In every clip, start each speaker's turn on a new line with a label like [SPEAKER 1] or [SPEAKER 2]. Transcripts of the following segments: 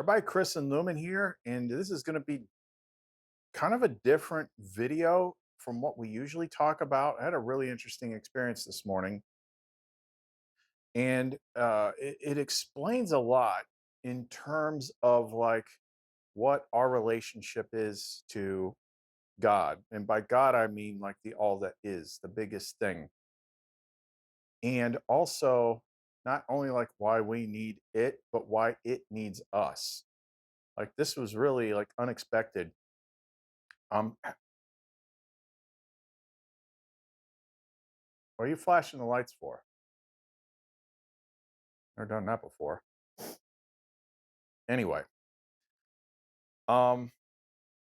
[SPEAKER 1] Everybody, Chris and Lumen here, and this is going to be kind of a different video from what we usually talk about. I had a really interesting experience this morning, and it explains a lot in terms of like what our relationship is to God. And by God, I mean like the all that is, the biggest thing. And also, not only like why we need it, but why it needs us. Like this was really like unexpected. What are you flashing the lights for? Never done that before. Anyway, um,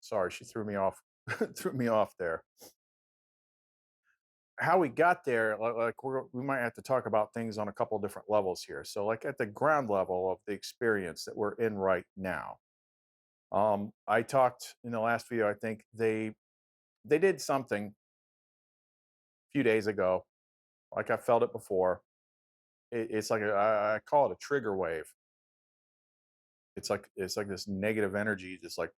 [SPEAKER 1] sorry, she threw me off. Threw me off there. How we got there, we might have to talk about things on a couple different levels here. So, like at the ground level of the experience that we're in right now. I talked in the last video. I think they did something a few days ago. Like I felt it before. It's like I call it a trigger wave. It's like this negative energy, just like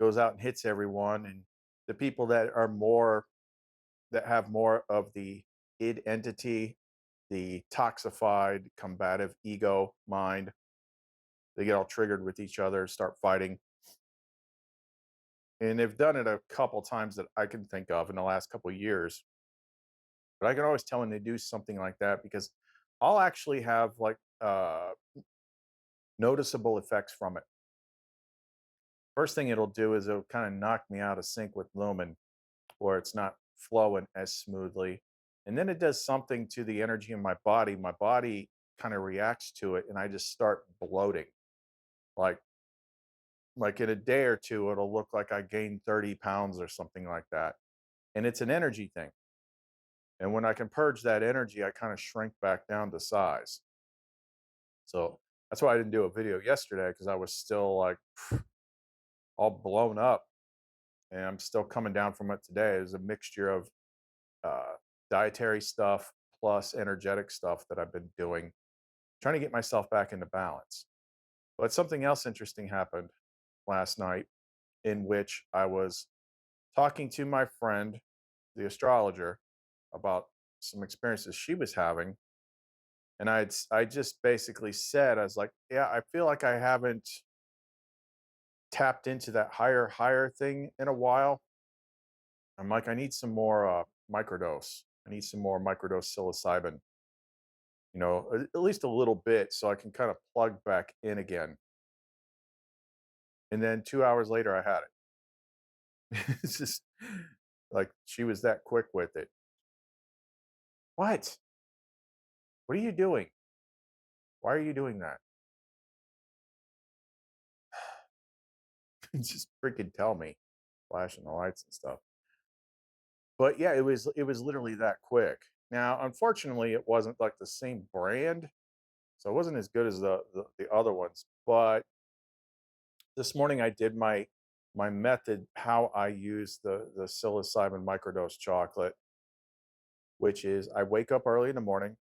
[SPEAKER 1] goes out and hits everyone, and the people that have more of the id entity, the toxified combative ego mind, they get all triggered with each other, start fighting. And they've done it a couple times that I can think of in the last couple of years. But I can always tell when they do something like that because I'll actually have like noticeable effects from it. First thing it'll do is it'll kind of knock me out of sync with lumen, or it's not flowing as smoothly. And then it does something to the energy in my body. My body kind of reacts to it, and I just start bloating. Like like in a day or two, it'll look like I gained 30 pounds or something like that. And it's an energy thing. And when I can purge that energy, I kind of shrink back down to size. So that's why I didn't do a video yesterday, because I was still like all blown up, and I'm still coming down from it today. There's a mixture of uh, dietary stuff plus energetic stuff that I've been doing, trying to get myself back into balance. But something else interesting happened last night, in which I was talking to my friend, the astrologer, about some experiences she was having. And I just basically said, I was like, yeah, I feel like I haven't tapped into that higher thing in a while. I'm like, I need some more microdose. I need some more microdose psilocybin, at least a little bit so I can kind of plug back in again. And then 2 hours later, I had it. It's just like she was that quick with it. What? What are you doing? Why are you doing that? Just freaking tell me, flashing the lights and stuff. But yeah, it was literally that quick. Now, unfortunately, it wasn't like the same brand, so it wasn't as good as the other ones. But this morning, I did my method, how I use the psilocybin microdose chocolate, which is I wake up early in the morning,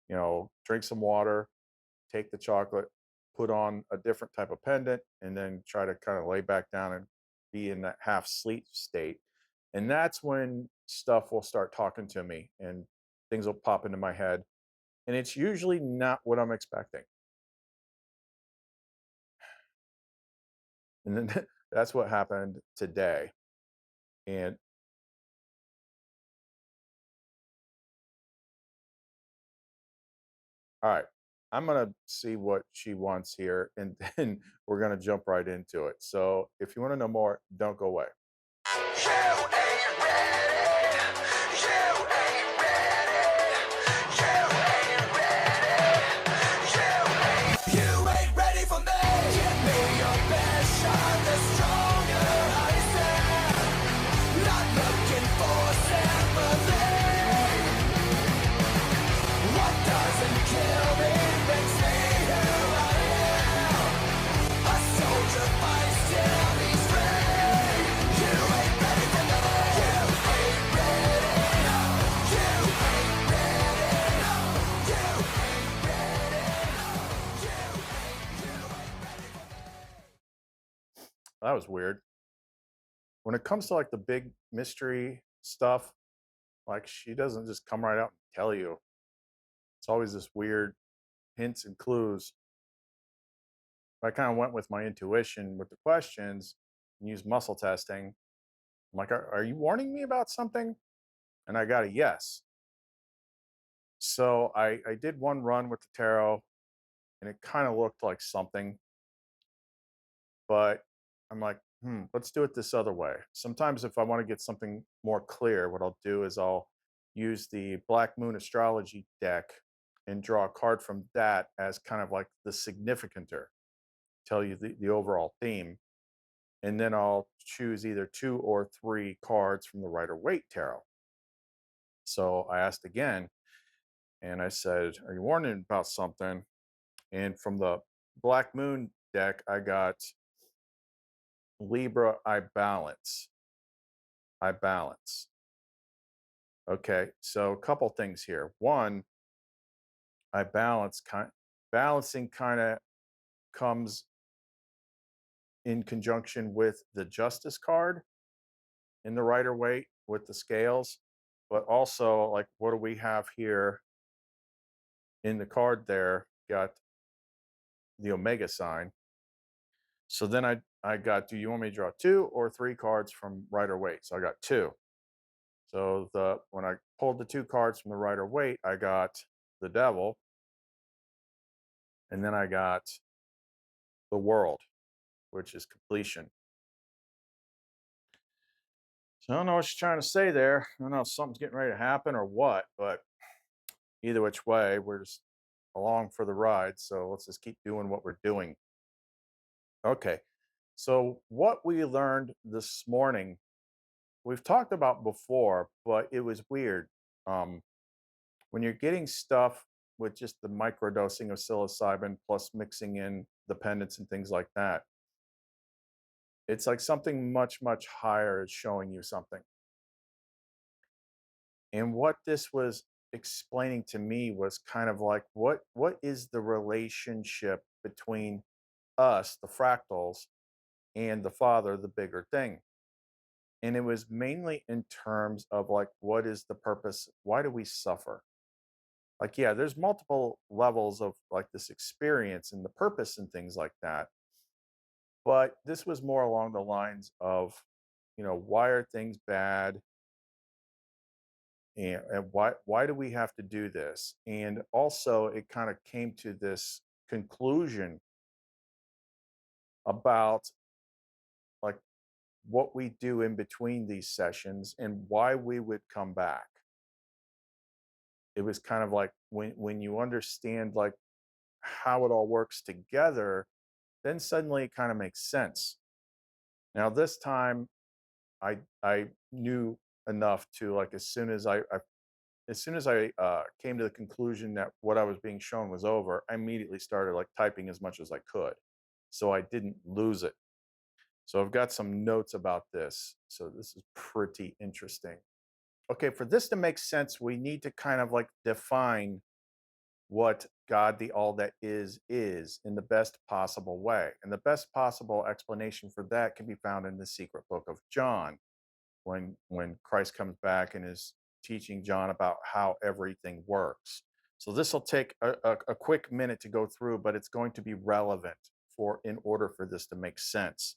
[SPEAKER 1] drink some water, take the chocolate, put on a different type of pendant, and then try to kind of lay back down and be in that half sleep state. And that's when stuff will start talking to me and things will pop into my head. And it's usually not what I'm expecting. And then that's what happened today. And all right, I'm going to see what she wants here, and then we're going to jump right into it. So if you want to know more, don't go away. You ain't ready. You ain't ready. You ain't ready. You ain't ready for me. Give me your best shot. The stronger I stand. Not looking for sympathy. What doesn't kill me makes me who I am. A soldier fights till he's free. That was weird. When it comes to like the big mystery stuff, like she doesn't just come right out and tell you. It's always this weird hints and clues. I kind of went with my intuition with the questions and used muscle testing. I'm like, are you warning me about something? And I got a yes. So I did one run with the tarot and it kind of looked like something, but I'm like, let's do it this other way. Sometimes if I want to get something more clear, what I'll do is I'll use the Black Moon astrology deck and draw a card from that as kind of like the significanter, tell you the overall theme. And then I'll choose either two or three cards from the Rider Waite tarot. So I asked again and I said, are you warning about something? And from the Black Moon deck, I got Libra, I balance. I balance. Okay, so a couple things here. One, I balance balancing kind of comes in conjunction with the Justice card in the Rider Waite with the scales, but also like what do we have here in the card there? Got the Omega sign. So then I got, do you want me to draw two or three cards from Rider Waite? So I got two. So the when I pulled the two cards from the Rider Waite, I got the Devil, and then I got the World, which is completion. So I don't know what she's trying to say there. I don't know if something's getting ready to happen or what, but either which way, we're just along for the ride. So let's just keep doing what we're doing. Okay. So what we learned this morning, we've talked about before, but it was weird. Um, when you're getting stuff with just the microdosing of psilocybin plus mixing in the pendants and things like that, it's like something much, much higher is showing you something. And what this was explaining to me was kind of like what is the relationship between us, the fractals, and the father, the bigger thing. And it was mainly in terms of like what is the purpose? Why do we suffer? Like, yeah, there's multiple levels of like this experience and the purpose and things like that. But this was more along the lines of, why are things bad? And why do we have to do this? And also it kind of came to this conclusion about like what we do in between these sessions and why we would come back. It was kind of like when you understand like how it all works together, then suddenly it kind of makes sense. Now this time I knew enough to like as soon as I came to the conclusion that what I was being shown was over, I immediately started like typing as much as I could, so I didn't lose it. So I've got some notes about this. So this is pretty interesting. Okay, for this to make sense, we need to kind of like define what God the all that is in the best possible way. And the best possible explanation for that can be found in the secret book of John when Christ comes back and is teaching John about how everything works. So this will take a quick minute to go through, but it's going to be relevant for in order for this to make sense.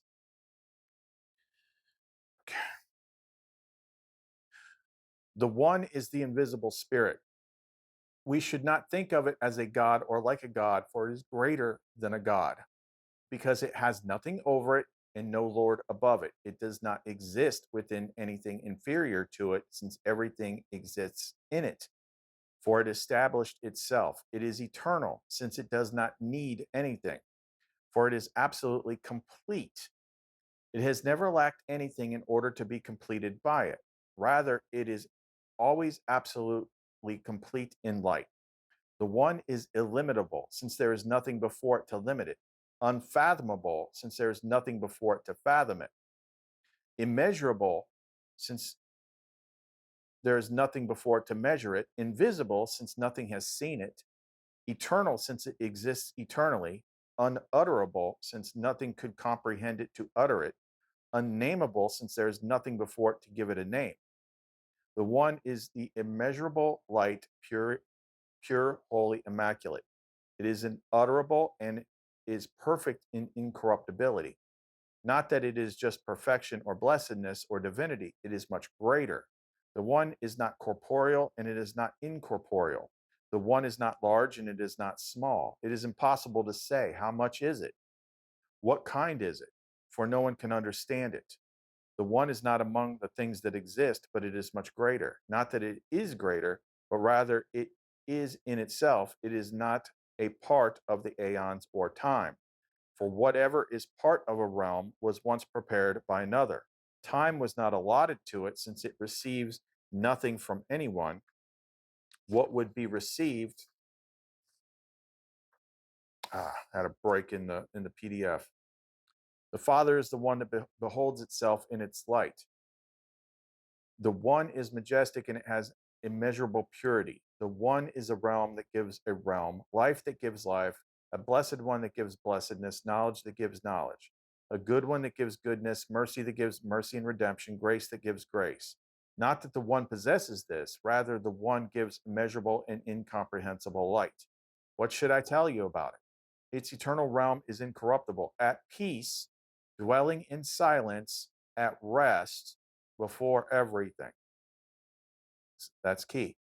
[SPEAKER 1] The one is the invisible spirit. We should not think of it as a god or like a god, for it is greater than a god, because it has nothing over it and no lord above it. It does not exist within anything inferior to it, since everything exists in it. For it established itself. It is eternal, since it does not need anything, for it is absolutely complete. It has never lacked anything in order to be completed by it. Rather, it is always absolutely complete in light. The one is illimitable, since there is nothing before it to limit it. Unfathomable, since there is nothing before it to fathom it. Immeasurable, since there is nothing before it to measure it. Invisible, since nothing has seen it. Eternal, since it exists eternally. unutterable, since nothing could comprehend it to utter it, unnameable, since there is nothing before it to give it a name. The one is the immeasurable light, pure, holy, immaculate. It is unutterable and is perfect in incorruptibility. Not that it is just perfection or blessedness or divinity, it is much greater. The one is not corporeal and it is not incorporeal. The one is not large and it is not small. It is impossible to say. How much is it? What kind is it? For no one can understand it. The one is not among the things that exist, but it is much greater. Not that it is greater, but rather it is in itself. It is not a part of the aeons or time. For whatever is part of a realm was once prepared by another. Time was not allotted to it, since it receives nothing from anyone. What would be received? Had a break in the PDF. The Father is the one that beholds itself in its light. The one is majestic and it has immeasurable purity. The one is a realm that gives a realm, life that gives life, a blessed one that gives blessedness, knowledge that gives knowledge, a good one that gives goodness, mercy that gives mercy and redemption, grace that gives grace. Not that the one possesses this, rather, the one gives immeasurable and incomprehensible light. What should I tell you about it? Its eternal realm is incorruptible, at peace, dwelling in silence, at rest before everything. That's key.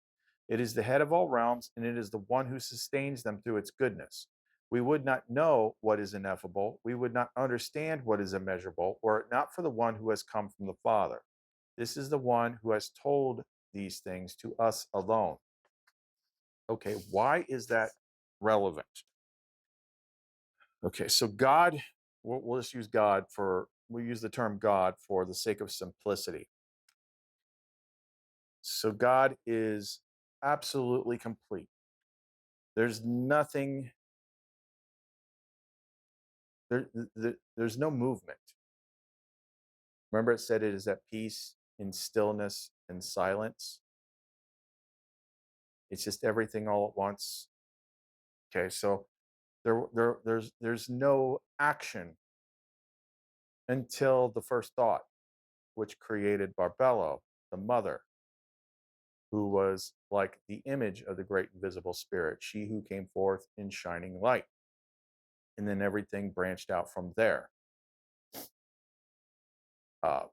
[SPEAKER 1] It is the head of all realms, and it is the one who sustains them through its goodness. We would not know what is ineffable. We would not understand what is immeasurable, were it not for the one who has come from the Father. This is the one who has told these things to us alone. Okay, why is that relevant? Okay, so God, we'll just use God for, we use the term God for the sake of simplicity. So God is absolutely complete. There's nothing, there's no movement. Remember, it said it is at peace, in stillness, and silence. It's just everything all at once. Okay, so there's no action until the first thought, which created Barbello, the mother, who was like the image of the great invisible spirit, she who came forth in shining light. And then everything branched out from there.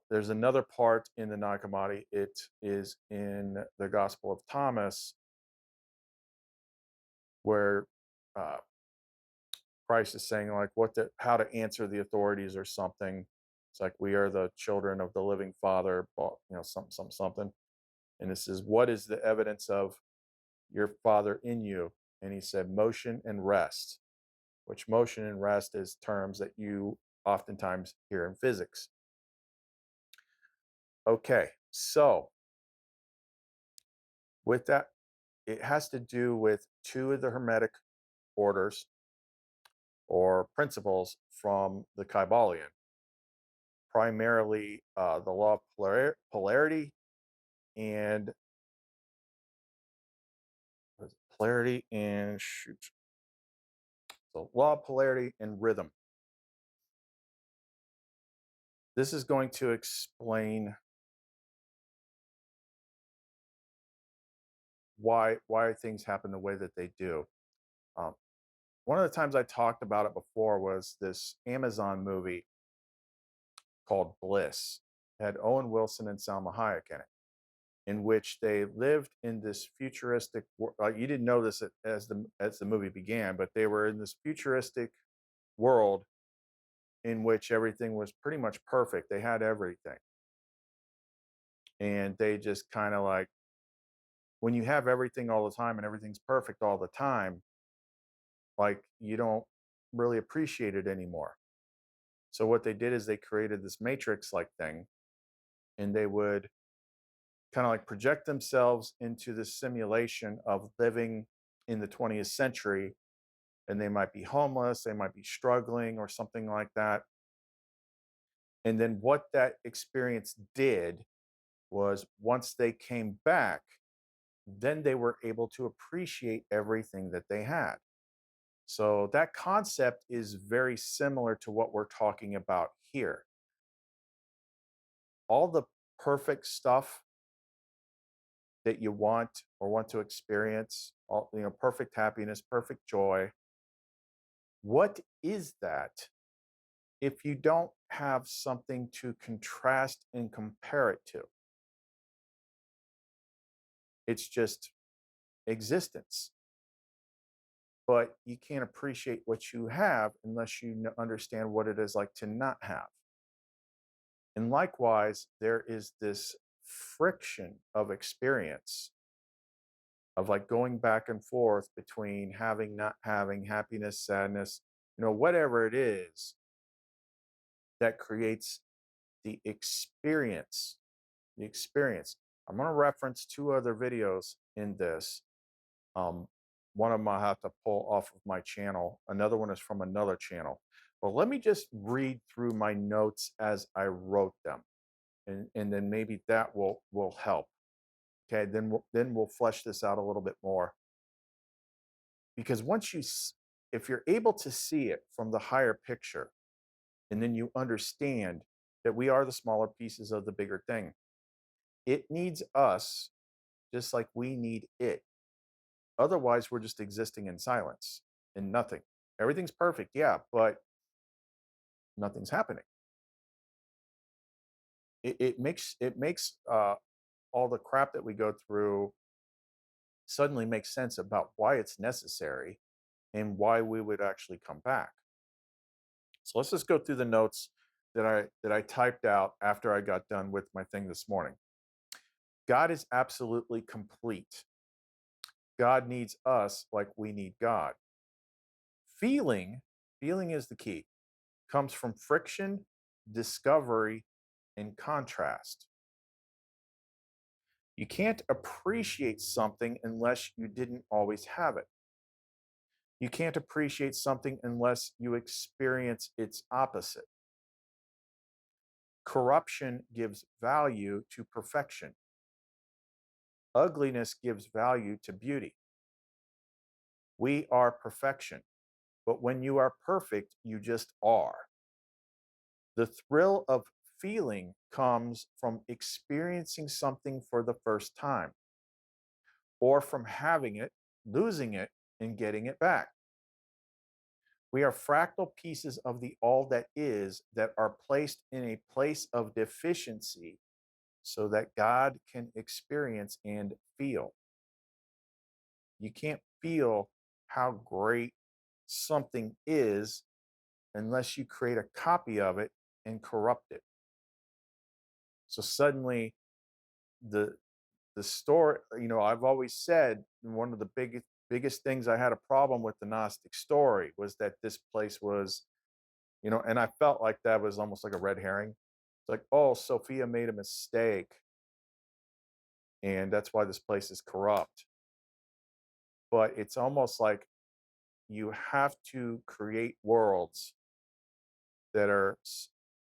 [SPEAKER 1] There's another part in the Nag Hammadi. It is in the Gospel of Thomas, where uh, Christ is saying, like, how to answer the authorities or something. It's like, we are the children of the living Father, something. And this is, what is the evidence of your Father in you? And he said, motion and rest, which motion and rest is terms that you oftentimes hear in physics. Okay, so with that, it has to do with two of the Hermetic orders or principles from the Kybalion, primarily the law of polarity and polarity and shoot, so law of polarity and rhythm. This is going to explain why things happen the way that they do. Um, one of the times I talked about it before was this Amazon movie called Bliss. It had Owen Wilson and Salma Hayek in it, in which they lived in this futuristic. You didn't know this as the movie began, but they were in this futuristic world in which everything was pretty much perfect. They had everything, and they just kind of like, when you have everything all the time and everything's perfect all the time, like, you don't really appreciate it anymore. So what they did is they created this matrix like thing, and they would kind of like project themselves into this simulation of living in the 20th century, and they might be homeless, they might be struggling or something like that. And then what that experience did was, once they came back, then they were able to appreciate everything that they had. So that concept is very similar to what we're talking about here. All the perfect stuff that you want or want to experience, all perfect happiness, perfect joy. What is that if you don't have something to contrast and compare it to? It's just existence. But you can't appreciate what you have unless you understand what it is like to not have. And likewise, there is this friction of experience of like going back and forth between having, not having, happiness, sadness, whatever it is that creates the experience. The experience. I'm going to reference two other videos in this. Um, One of them I have to pull off of my channel. Another one is from another channel. But let me just read through my notes as I wrote them, and then maybe that will help. Okay, then we'll flesh this out a little bit more, because if you're able to see it from the higher picture, and then you understand that we are the smaller pieces of the bigger thing. It needs us just like we need it. Otherwise, we're just existing in silence and nothing. Everything's perfect, yeah, but nothing's happening. It makes all the crap that we go through suddenly make sense about why it's necessary and why we would actually come back. So let's just go through the notes that I typed out after I got done with my thing this morning. God is absolutely complete. God needs us like we need God. Feeling, feeling is the key, comes from friction, discovery, and contrast. You can't appreciate something unless you didn't always have it. You can't appreciate something unless you experience its opposite. Corruption gives value to perfection. Ugliness gives value to beauty. We are perfection, but when you are perfect, you just are. The thrill of feeling comes from experiencing something for the first time, or from having it, losing it, and getting it back. We are fractal pieces of the all that is that are placed in a place of deficiency so that God can experience and feel. You can't feel how great something is unless you create a copy of it and corrupt it. So suddenly the the story, I've always said one of the biggest things I had a problem with the Gnostic story was that this place was, and I felt like that was almost like a red herring. It's like, oh, Sophia made a mistake and that's why this place is corrupt. But it's almost like you have to create worlds that are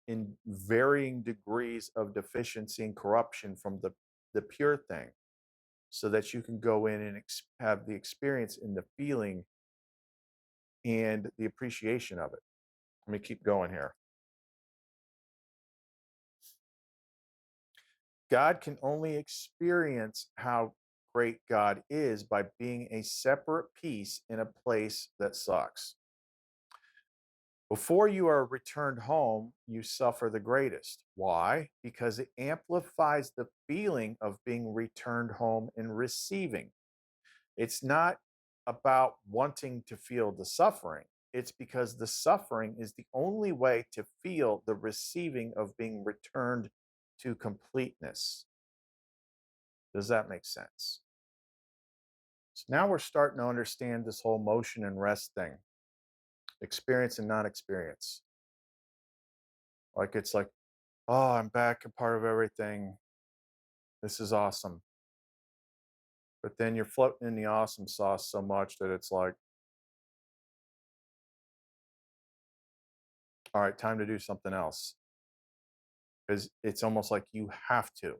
[SPEAKER 1] in varying degrees of deficiency and corruption from the pure thing, so that you can go in and have the experience and the feeling and the appreciation of it. Let me keep going here. God can only experience how great God is by being a separate piece in a place that sucks. Before you are returned home, you suffer the greatest. Why? Because it amplifies the feeling of being returned home and receiving. It's not about wanting to feel the suffering. It's because the suffering is the only way to feel the receiving of being returned to completeness. Does that make sense? So now we're starting to understand this whole motion and rest thing, experience and non experience. Like it's like, oh, I'm back, a part of everything. This is awesome. But then you're floating in the awesome sauce so much that it's like, all right, time to do something else. Because it's almost like you have to.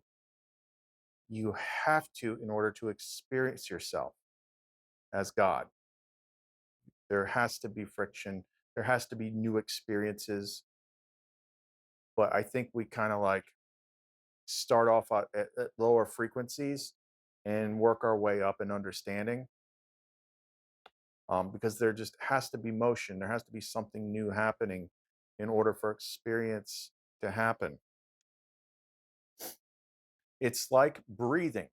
[SPEAKER 1] You have to in order to experience yourself as God. There has to be friction. There has to be new experiences. But I think we kind of like start off at lower frequencies and work our way up in understanding, because there just has to be motion. There has to be something new happening in order for experience to happen. It's like breathing.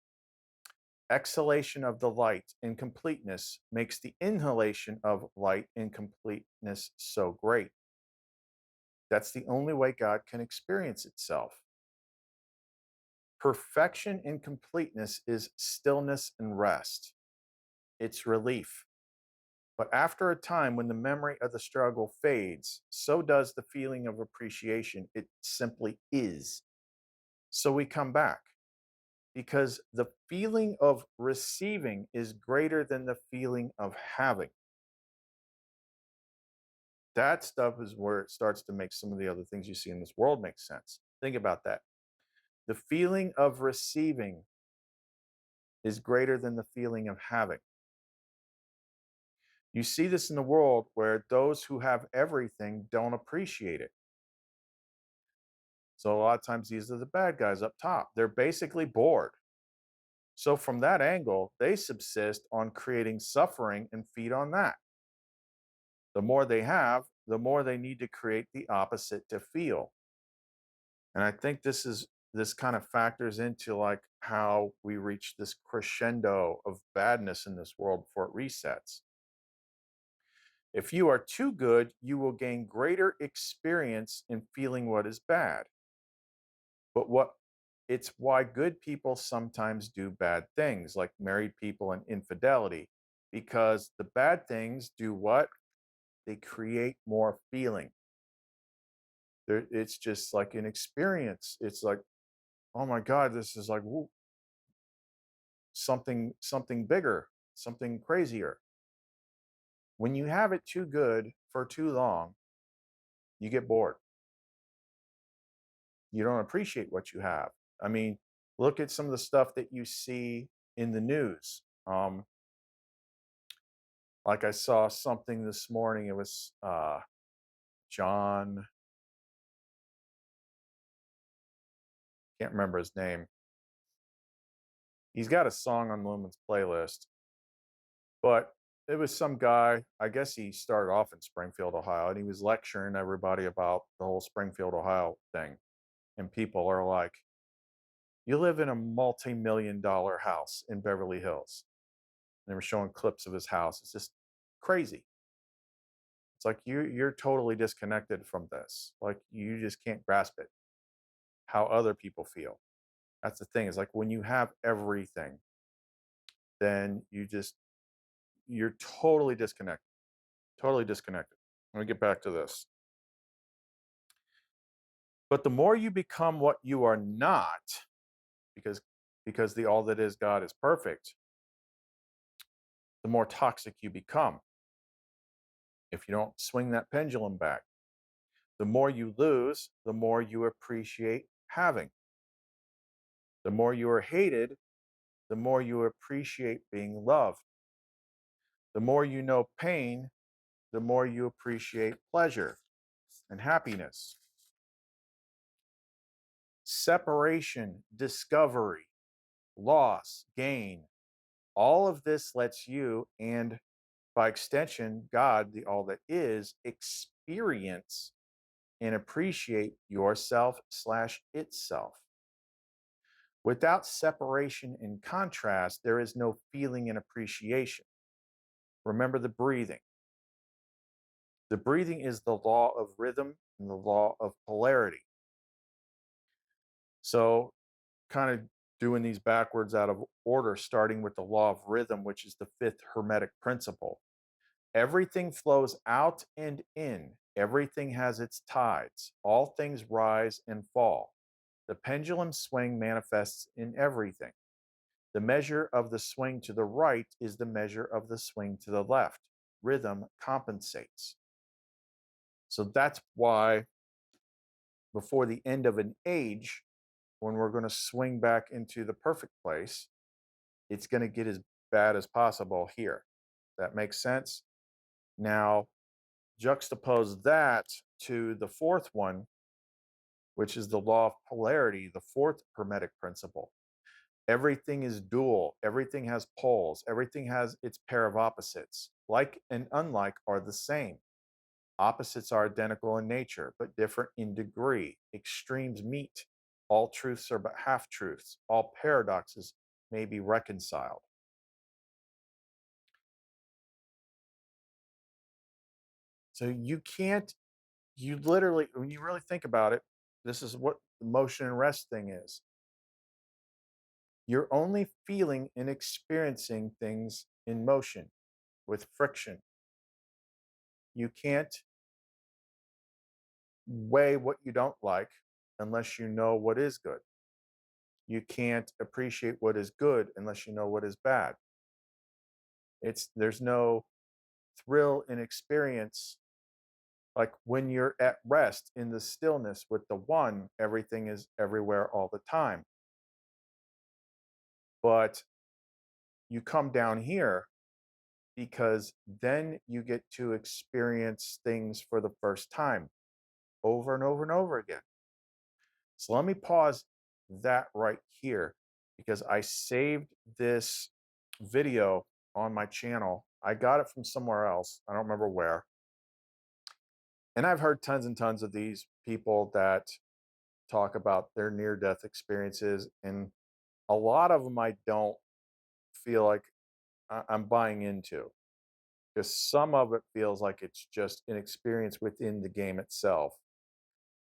[SPEAKER 1] Exhalation of the light in completeness makes the inhalation of light in completeness so great. That's the only way God can experience itself. Perfection in completeness is stillness and rest. It's relief. But after a time when the memory of the struggle fades, so does the feeling of appreciation. It simply is. So we come back because the feeling of receiving is greater than the feeling of having. That stuff is where it starts to make some of the other things you see in this world make sense. Think about that. The feeling of receiving is greater than the feeling of having. You see this in the world where those who have everything don't appreciate it. So a lot of times these are the bad guys up top. They're basically bored. So from that angle, they subsist on creating suffering and feed on that. The more they have, the more they need to create the opposite to feel. And I think this kind of factors into like how we reach this crescendo of badness in this world before it resets. If you are too good, you will gain greater experience in feeling what is bad. But what it's why good people sometimes do bad things, like married people and infidelity, because the bad things do what? They create more feeling. It's just like an experience. It's like, oh my God, this is like woo, something bigger, something crazier. When you have it too good for too long, you get bored. You don't appreciate what you have. I mean, look at some of the stuff that you see in the news. Like I saw something this morning. It was John, can't remember his name. He's got a song on Lumen's playlist, but it was some guy. I guess he started off in Springfield, Ohio, and he was lecturing everybody about the whole Springfield, Ohio thing. And people are like, "You live in a multi-million-dollar house in Beverly Hills." And they were showing clips of his house. It's just crazy. It's like you're totally disconnected from this. Like you just can't grasp it. How other people feel. That's the thing. Is like when you have everything, then you're totally disconnected. Totally disconnected. Let me get back to this. But the more you become what you are not, because the all that is God is perfect, the more toxic you become. If you don't swing that pendulum back, the more you lose, the more you appreciate having. The more you are hated, the more you appreciate being loved. The more you know pain, the more you appreciate pleasure and happiness. Separation, discovery, loss, gain, all of this lets you, and by extension, God, the all that is, experience and appreciate yourself slash itself. Without separation and contrast, there is no feeling and appreciation. Remember the breathing. The breathing is the law of rhythm and the law of polarity. So, kind of doing these backwards out of order, starting with the law of rhythm, which is the fifth Hermetic principle. Everything flows out and in, everything has its tides, all things rise and fall. The pendulum swing manifests in everything. The measure of the swing to the right is the measure of the swing to the left. Rhythm compensates. So that's why before the end of an age, when we're going to swing back into the perfect place, it's going to get as bad as possible here. That makes sense. Now, juxtapose that to the fourth one, which is the law of polarity, the fourth Hermetic principle. Everything is dual, everything has poles, everything has its pair of opposites. Like and unlike are the same. Opposites are identical in nature, but different in degree. Extremes meet. All truths are but half truths. All paradoxes may be reconciled. So you can't, you literally, when you really think about it, this is what the motion and rest thing is. You're only feeling and experiencing things in motion with friction. You can't weigh what you don't like unless you know what is good. You can't appreciate what is good unless you know what is bad. There's no thrill and experience like when you're at rest in the stillness with the one, everything is everywhere all the time. But you come down here because then you get to experience things for the first time over and over and over again. So let me pause that right here because I saved this video on my channel. I got it from somewhere else. I don't remember where. And I've heard tons and tons of these people that talk about their near death experiences. And a lot of them I don't feel like I'm buying into because some of it feels like it's just an experience within the game itself.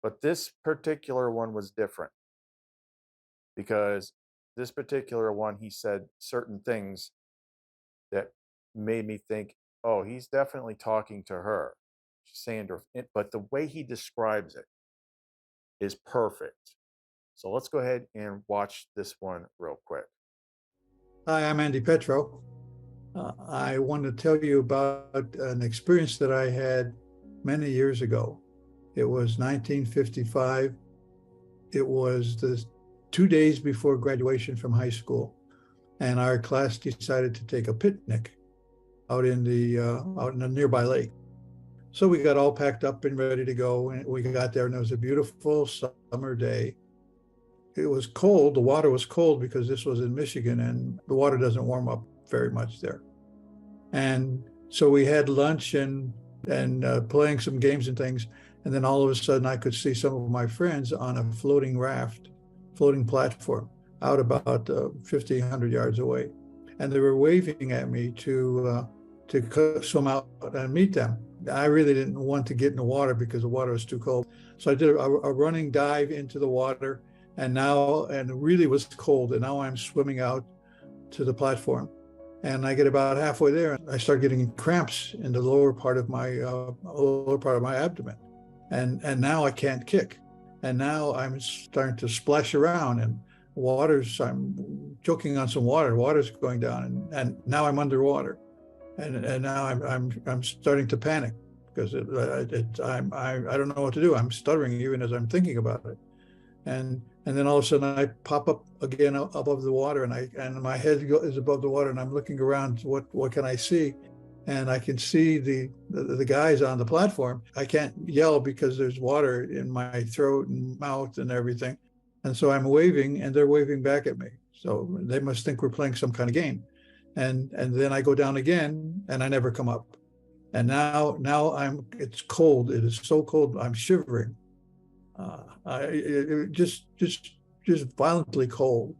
[SPEAKER 1] But this particular one was different because this particular one, he said certain things that made me think, oh, he's definitely talking to her, Sandra. But the way he describes it is perfect. So let's go ahead and watch this one real quick.
[SPEAKER 2] Hi, I'm Andy Petro. I want to tell you about an experience that I had many years ago. It was 1955. It was the 2 days before graduation from high school, and our class decided to take a picnic out in a nearby lake. So we got all packed up and ready to go, and we got there, and it was a beautiful summer day. It was cold. The water was cold because this was in Michigan, and the water doesn't warm up very much there. And so we had lunch and playing some games and things. And then all of a sudden, I could see some of my friends on a floating raft, floating platform, out about 50, 100 yards away, and they were waving at me to swim out and meet them. I really didn't want to get in the water because the water was too cold. So I did a running dive into the water, and it really was cold. And now I'm swimming out to the platform. And I get about halfway there, and I start getting cramps in the lower part of my abdomen, and now I can't kick, and now I'm starting to splash around, and I'm choking on some water. Water's going down, and now I'm underwater, and now I'm starting to panic because I don't know what to do. I'm stuttering even as I'm thinking about it, and then all of a sudden I pop up again above the water, and my head is above the water, and I'm looking around. What can I see? And I can see the guys on the platform. I can't yell because there's water in my throat and mouth and everything, and so I'm waving, and they're waving back at me. So they must think we're playing some kind of game, and then I go down again, and I never come up. And now it's cold. It is so cold. I'm shivering. Just violently cold.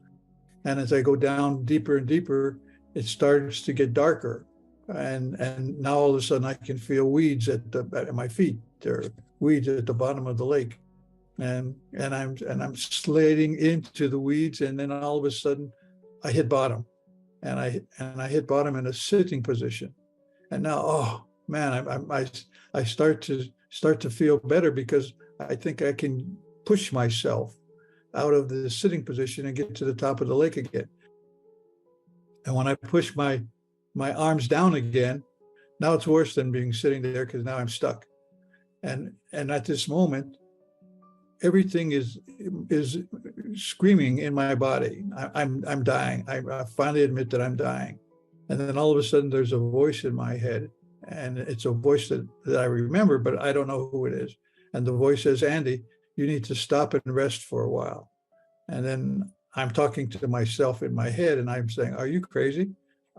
[SPEAKER 2] And as I go down deeper and deeper, it starts to get darker. And now all of a sudden I can feel weeds at my feet. There are weeds at the bottom of the lake. And I'm sliding into the weeds, and then all of a sudden I hit bottom. And I hit bottom in a sitting position. And now, oh man, I start to feel better because I think I can push myself out of the sitting position and get to the top of the lake again. And when I push my arms down again, now it's worse than being sitting there because now I'm stuck. And at this moment, everything is screaming in my body. I'm dying. I finally admit that I'm dying. And then all of a sudden, there's a voice in my head, and it's a voice that I remember, but I don't know who it is. And the voice says, Andy, you need to stop and rest for a while. And then I'm talking to myself in my head and I'm saying, are you crazy?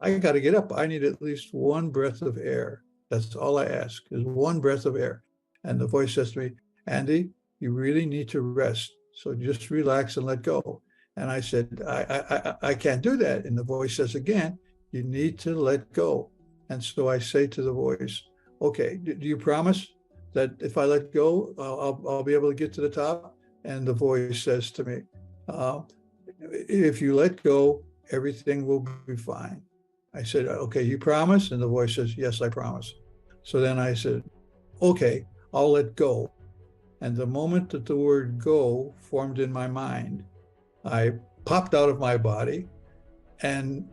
[SPEAKER 2] I got to get up. I need at least one breath of air. That's all I ask is one breath of air. And the voice says to me, Andy, you really need to rest. So just relax and let go. And I said, I can't do that. And the voice says again, you need to let go. And so I say to the voice, okay, do you promise that if I let go, I'll be able to get to the top? And the voice says to me, if you let go, everything will be fine. I said, okay, you promise? And the voice says, yes, I promise. So then I said, okay, I'll let go. And the moment that the word go formed in my mind, I popped out of my body. And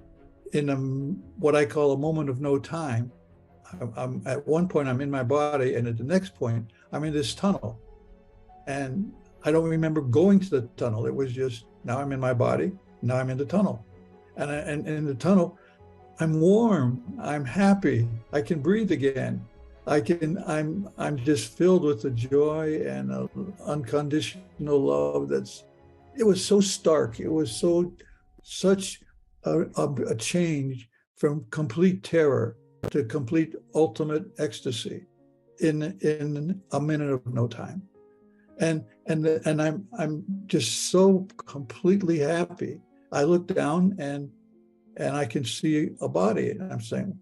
[SPEAKER 2] in what I call a moment of no time, I'm at one point I'm in my body, and at the next point I'm in this tunnel. And I don't remember going to the tunnel. It was just now I'm in my body, now I'm in the tunnel. And in the tunnel, I'm warm, I'm happy, I can breathe again. I'm just filled with the joy and unconditional love. It was so stark. It was such a change from complete terror to complete ultimate ecstasy in a minute of no time. And I'm just so completely happy. I look down and I can see a body, and I'm saying,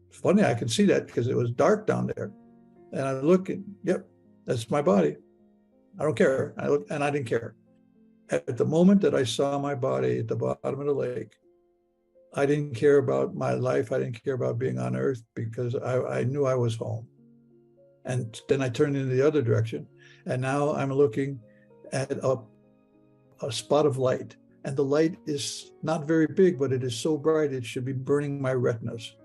[SPEAKER 2] it's funny, I can see that because it was dark down there. And I look and, yep, that's my body. I don't care. I look, and I didn't care. At the moment that I saw my body at the bottom of the lake, I didn't care about my life. I didn't care about being on earth because I knew I was home. And then I turned in the other direction. And now I'm looking at a spot of light. And the light is not very big, but it is so bright it should be burning my retinas.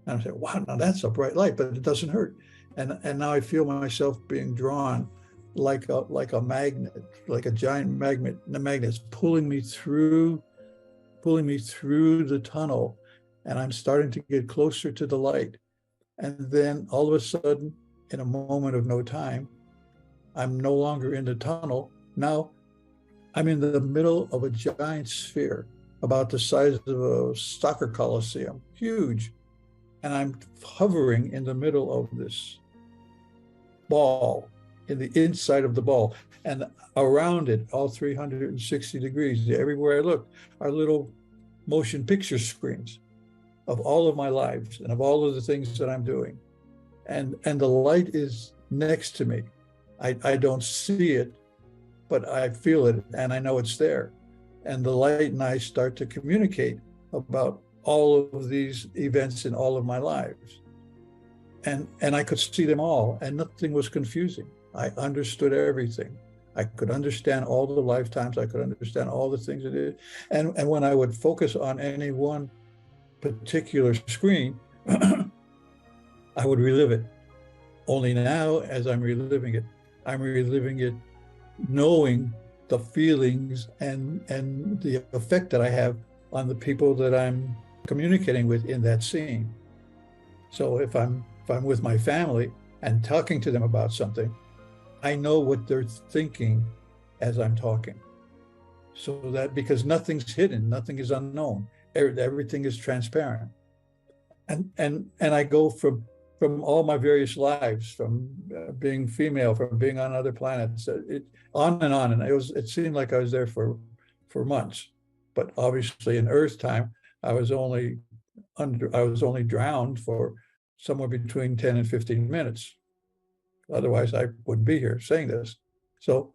[SPEAKER 2] And I'm saying, wow, now that's a bright light, but it doesn't hurt. And now I feel myself being drawn like a magnet, like a giant magnet. The magnet's pulling me through the tunnel, and I'm starting to get closer to the light. And then all of a sudden, in a moment of no time, I'm no longer in the tunnel. Now I'm in the middle of a giant sphere about the size of a soccer coliseum, huge. And I'm hovering in the middle of this ball, in the inside of the ball. And around it, all 360 degrees, everywhere I look, are little motion picture screens of all of my lives and of all of the things that I'm doing. And the light is next to me. I don't see it, but I feel it and I know it's there. And the light and I start to communicate about all of these events in all of my lives. And I could see them all, and nothing was confusing. I understood everything. I could understand all the lifetimes. I could understand all the things it is. And when I would focus on any one particular screen, I would relive it. Only now, as I'm reliving it knowing the feelings and the effect that I have on the people that I'm communicating with in that scene. So if I'm with my family and talking to them about something, I know what they're thinking as I'm talking. So that because nothing's hidden, nothing is unknown, everything is transparent. And I go from all my various lives, from being female, from being on other planets, on and on. And it seemed like I was there for months. But obviously in Earth time, I was only drowned for somewhere between 10 and 15 minutes. Otherwise, I wouldn't be here saying this. So,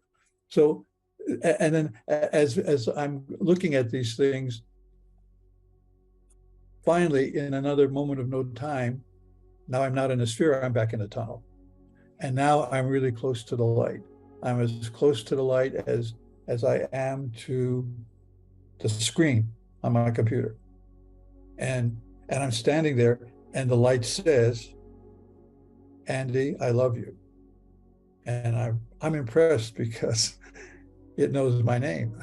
[SPEAKER 2] and then as I'm looking at these things, finally, in another moment of no time, now I'm not in a sphere, I'm back in a tunnel. And now I'm really close to the light. I'm as close to the light as I am to the screen on my computer. And I'm standing there, and the light says, Andy, I love you. And I'm impressed because it knows my name.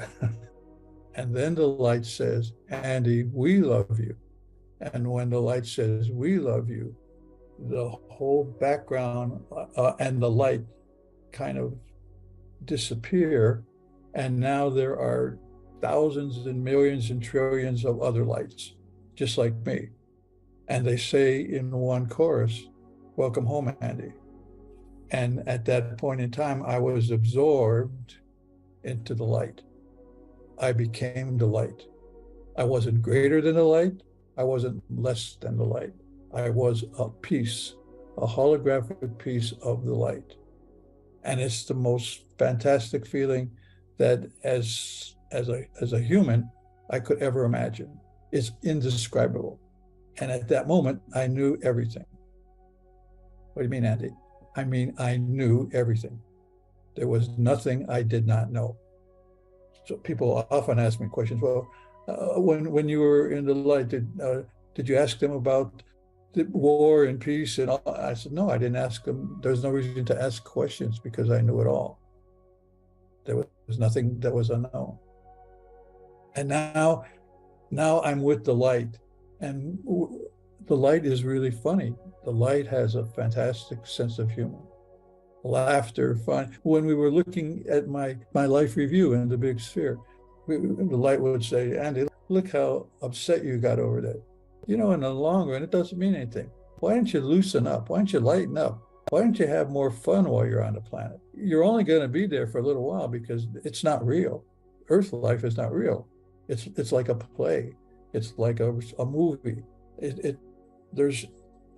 [SPEAKER 2] And then the light says, Andy, we love you. And when the light says, we love you, the whole background and the light kind of disappear. And now there are thousands and millions and trillions of other lights, just like me. And they say in one chorus, "Welcome home, Andy." And at that point in time, I was absorbed into the light. I became the light. I wasn't greater than the light. I wasn't less than the light. I was a piece, a holographic piece of the light. And it's the most fantastic feeling that as a human I could ever imagine. It's indescribable. And at that moment, I knew everything. What do you mean, Andy? I mean, I knew everything. There was nothing I did not know. So people often ask me questions. Well, when you were in the light, did you ask them about the war and peace and all? I said, no, I didn't ask them. There's no reason to ask questions because I knew it all. There was nothing that was unknown. And now I'm with the light, and the light is really funny. The light has a fantastic sense of humor, laughter, fun. When we were looking at my life review in the big sphere, the light would say, "Andy, look how upset you got over that. You know, in the long run, it doesn't mean anything. Why don't you loosen up? Why don't you lighten up? Why don't you have more fun while you're on the planet? You're only going to be there for a little while because it's not real. Earth life is not real. It's like a play. It's like a movie. There's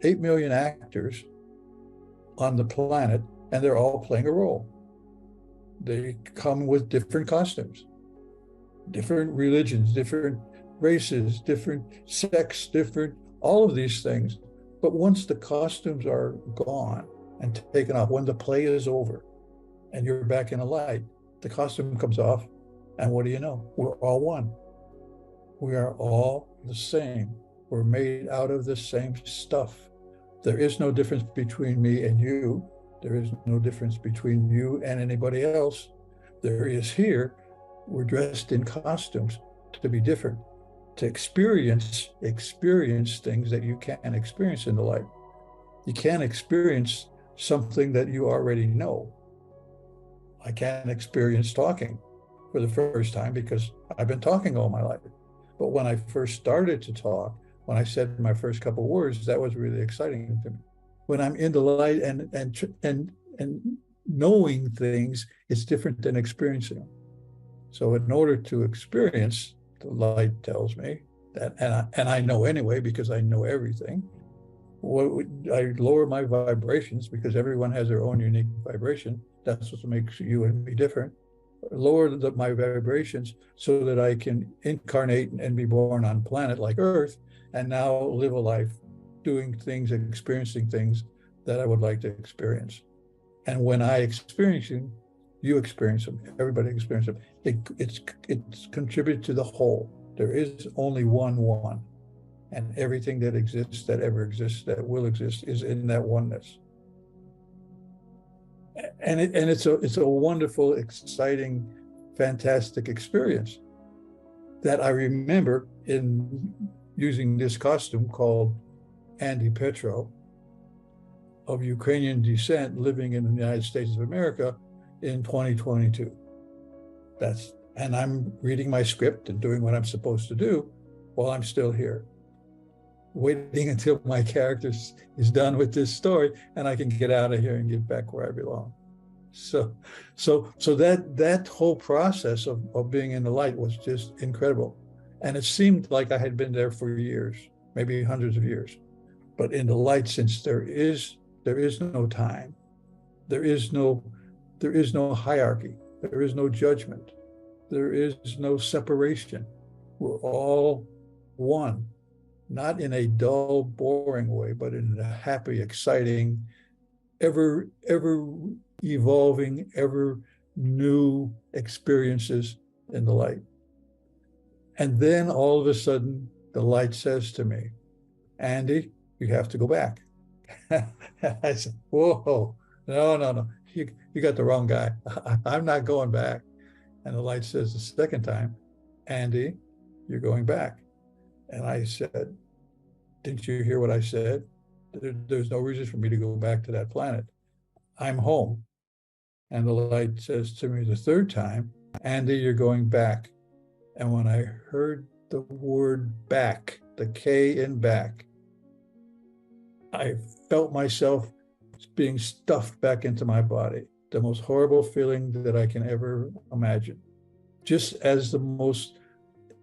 [SPEAKER 2] 8 million actors on the planet, and they're all playing a role. They come with different costumes, different religions, different races, different sex, different, all of these things. But once the costumes are gone and taken off, when the play is over and you're back in the light, the costume comes off. And what do you know? We're all one. We are all the same. We're made out of the same stuff. There is no difference between me and you. There is no difference between you and anybody else. There is here. We're dressed in costumes to be different, to experience things that you can't experience in the light. You can't experience something that you already know. I can't experience talking for the first time because I've been talking all my life. But when I first started to talk, when I said my first couple of words, that was really exciting to me. When I'm in the light and knowing things, it's different than experiencing them. So in order to experience, the light tells me that, and I know anyway because I know everything. I lower my vibrations because everyone has their own unique vibration. That's what makes you and me different. Lower my vibrations so that I can incarnate and be born on a planet like Earth and now live a life doing things, experiencing things that I would like to experience. And when I experience them, you experience them, everybody experiences them. It's contributed to the whole. There is only one, and everything that exists, that ever exists, that will exist, is in that oneness. And it's a wonderful, exciting, fantastic experience that I remember in using this costume called Andy Petro, of Ukrainian descent, living in the United States of America in 2022. And I'm reading my script and doing what I'm supposed to do while I'm still here, waiting until my character is done with this story and I can get out of here and get back where I belong. So that whole process of being in the light was just incredible. And it seemed like I had been there for years, maybe hundreds of years. But in the light, since there is no time, there is no hierarchy, there is no judgment, there is no separation. We're all one, not in a dull, boring way, but in a happy, exciting, ever evolving, ever new experiences in the light. And then all of a sudden, the light says to me, "Andy, you have to go back." I said, "Whoa, no. You got the wrong guy. I'm not going back." And the light says the second time, "Andy, you're going back." And I said, "Didn't you hear what I said? There's no reason for me to go back to that planet. I'm home. And the light says to me the third time, Andy, you're going back. And when I heard the word back, the K in back, I felt myself being stuffed back into my body. The most horrible feeling that I can ever imagine. Just as the most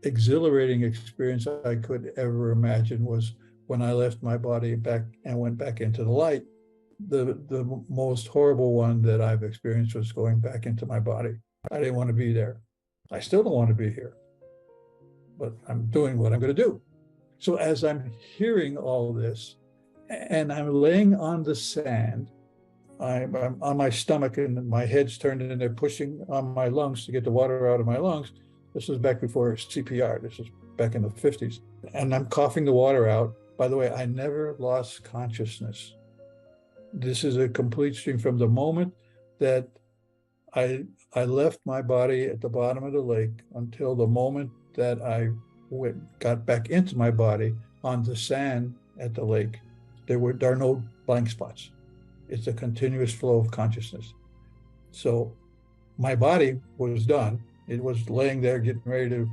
[SPEAKER 2] exhilarating experience I could ever imagine was when I left my body back and went back into the light. The most horrible one that I've experienced was going back into my body. I didn't want to be there. I still don't want to be here, but I'm doing what I'm going to do. So as I'm hearing all this and I'm laying on the sand, I'm on my stomach and my head's turned and they're pushing on my lungs to get the water out of my lungs. This was back before CPR. This was back in the 50s. And I'm coughing the water out. By the way, I never lost consciousness. This is a complete stream from the moment that I left my body at the bottom of the lake until the moment that I got back into my body on the sand at the lake. There are no blank spots. It's a continuous flow of consciousness. So my body was done. It was laying there getting ready to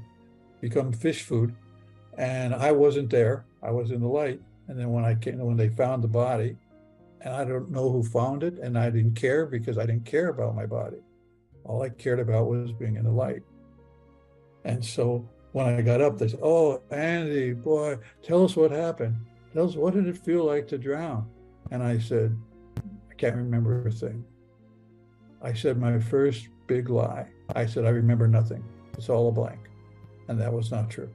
[SPEAKER 2] become fish food. And I wasn't there. I was in the light. And then when they found the body, and I don't know who found it, and I didn't care because I didn't care about my body. All I cared about was being in the light. And so when I got up, they said, "Oh, Andy, boy, tell us what happened. Tell us, what did it feel like to drown?" And I said, "I can't remember a thing." I said my first big lie. I said, "I remember nothing. It's all a blank." And that was not true.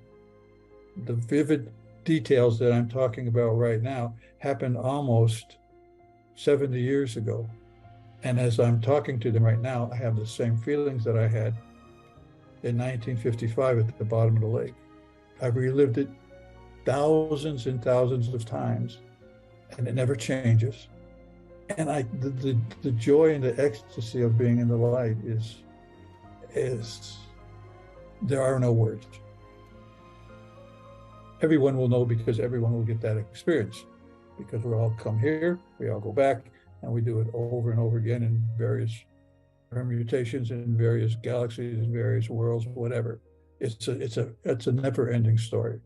[SPEAKER 2] The vivid details that I'm talking about right now happened almost 70 years ago. And as I'm talking to them right now, I have the same feelings that I had in 1955 at the bottom of the lake. I've relived it thousands and thousands of times, and it never changes. And the joy and the ecstasy of being in the light is there are no words. Everyone will know because everyone will get that experience, because we all come here, we all go back, and we do it over and over again in various permutations, in various galaxies, in various worlds, whatever. It's a never-ending story.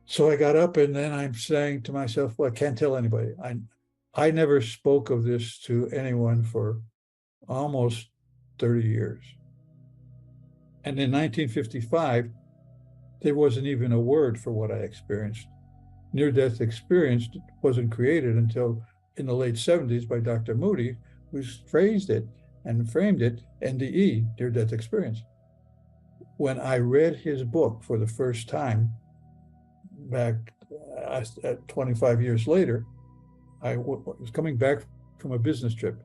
[SPEAKER 2] So I got up and then I'm saying to myself, well, I can't tell anybody. I never spoke of this to anyone for almost 30 years. And in 1955, there wasn't even a word for what I experienced. Near-death experience wasn't created until in the late 70s by Dr. Moody, who phrased it and framed it NDE, near-death experience. When I read his book for the first time back 25 years later, I was coming back from a business trip.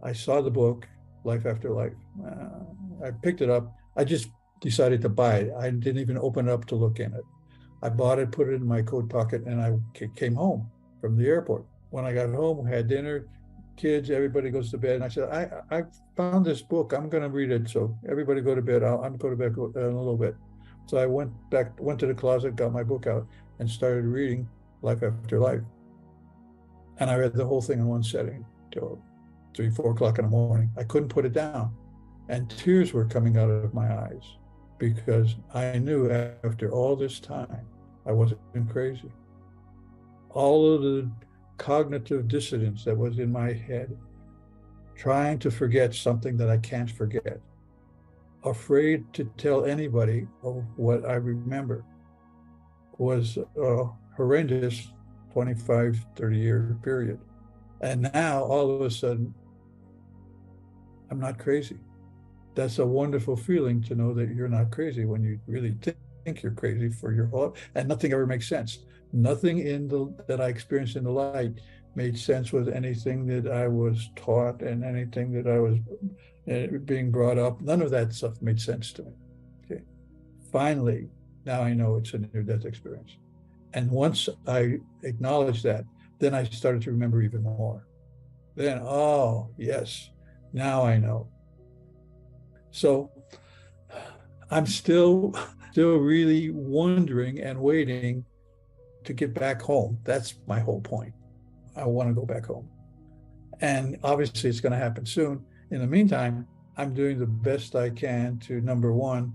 [SPEAKER 2] I saw the book, Life After Life. I picked it up. I just decided to buy it. I didn't even open it up to look in it. I bought it, put it in my coat pocket, and I came home from the airport. When I got home, had dinner, kids, everybody goes to bed. And I said, I found this book. I'm going to read it. So everybody go to bed. I'm going to bed in a little bit. So I went to the closet, got my book out, and started reading Life After Life. And I read the whole thing in one setting till 3, 4 o'clock in the morning. I couldn't put it down. And tears were coming out of my eyes because I knew after all this time, I wasn't crazy. All of the cognitive dissonance that was in my head, trying to forget something that I can't forget, afraid to tell anybody of what I remember, was a horrendous 25, 30-year period. And now, all of a sudden, I'm not crazy. That's a wonderful feeling to know that you're not crazy when you really think you're crazy for your whole life, and nothing ever makes sense. Nothing that I experienced in the light made sense with anything that I was taught and anything that I was being brought up. None of that stuff made sense to me. Okay. Finally, now I know it's a near-death experience. And once I acknowledged that, then I started to remember even more. Then, oh, yes, now I know. So I'm still really wondering and waiting to get back home. That's my whole point. I want to go back home. And obviously, it's going to happen soon. In the meantime, I'm doing the best I can to, number one,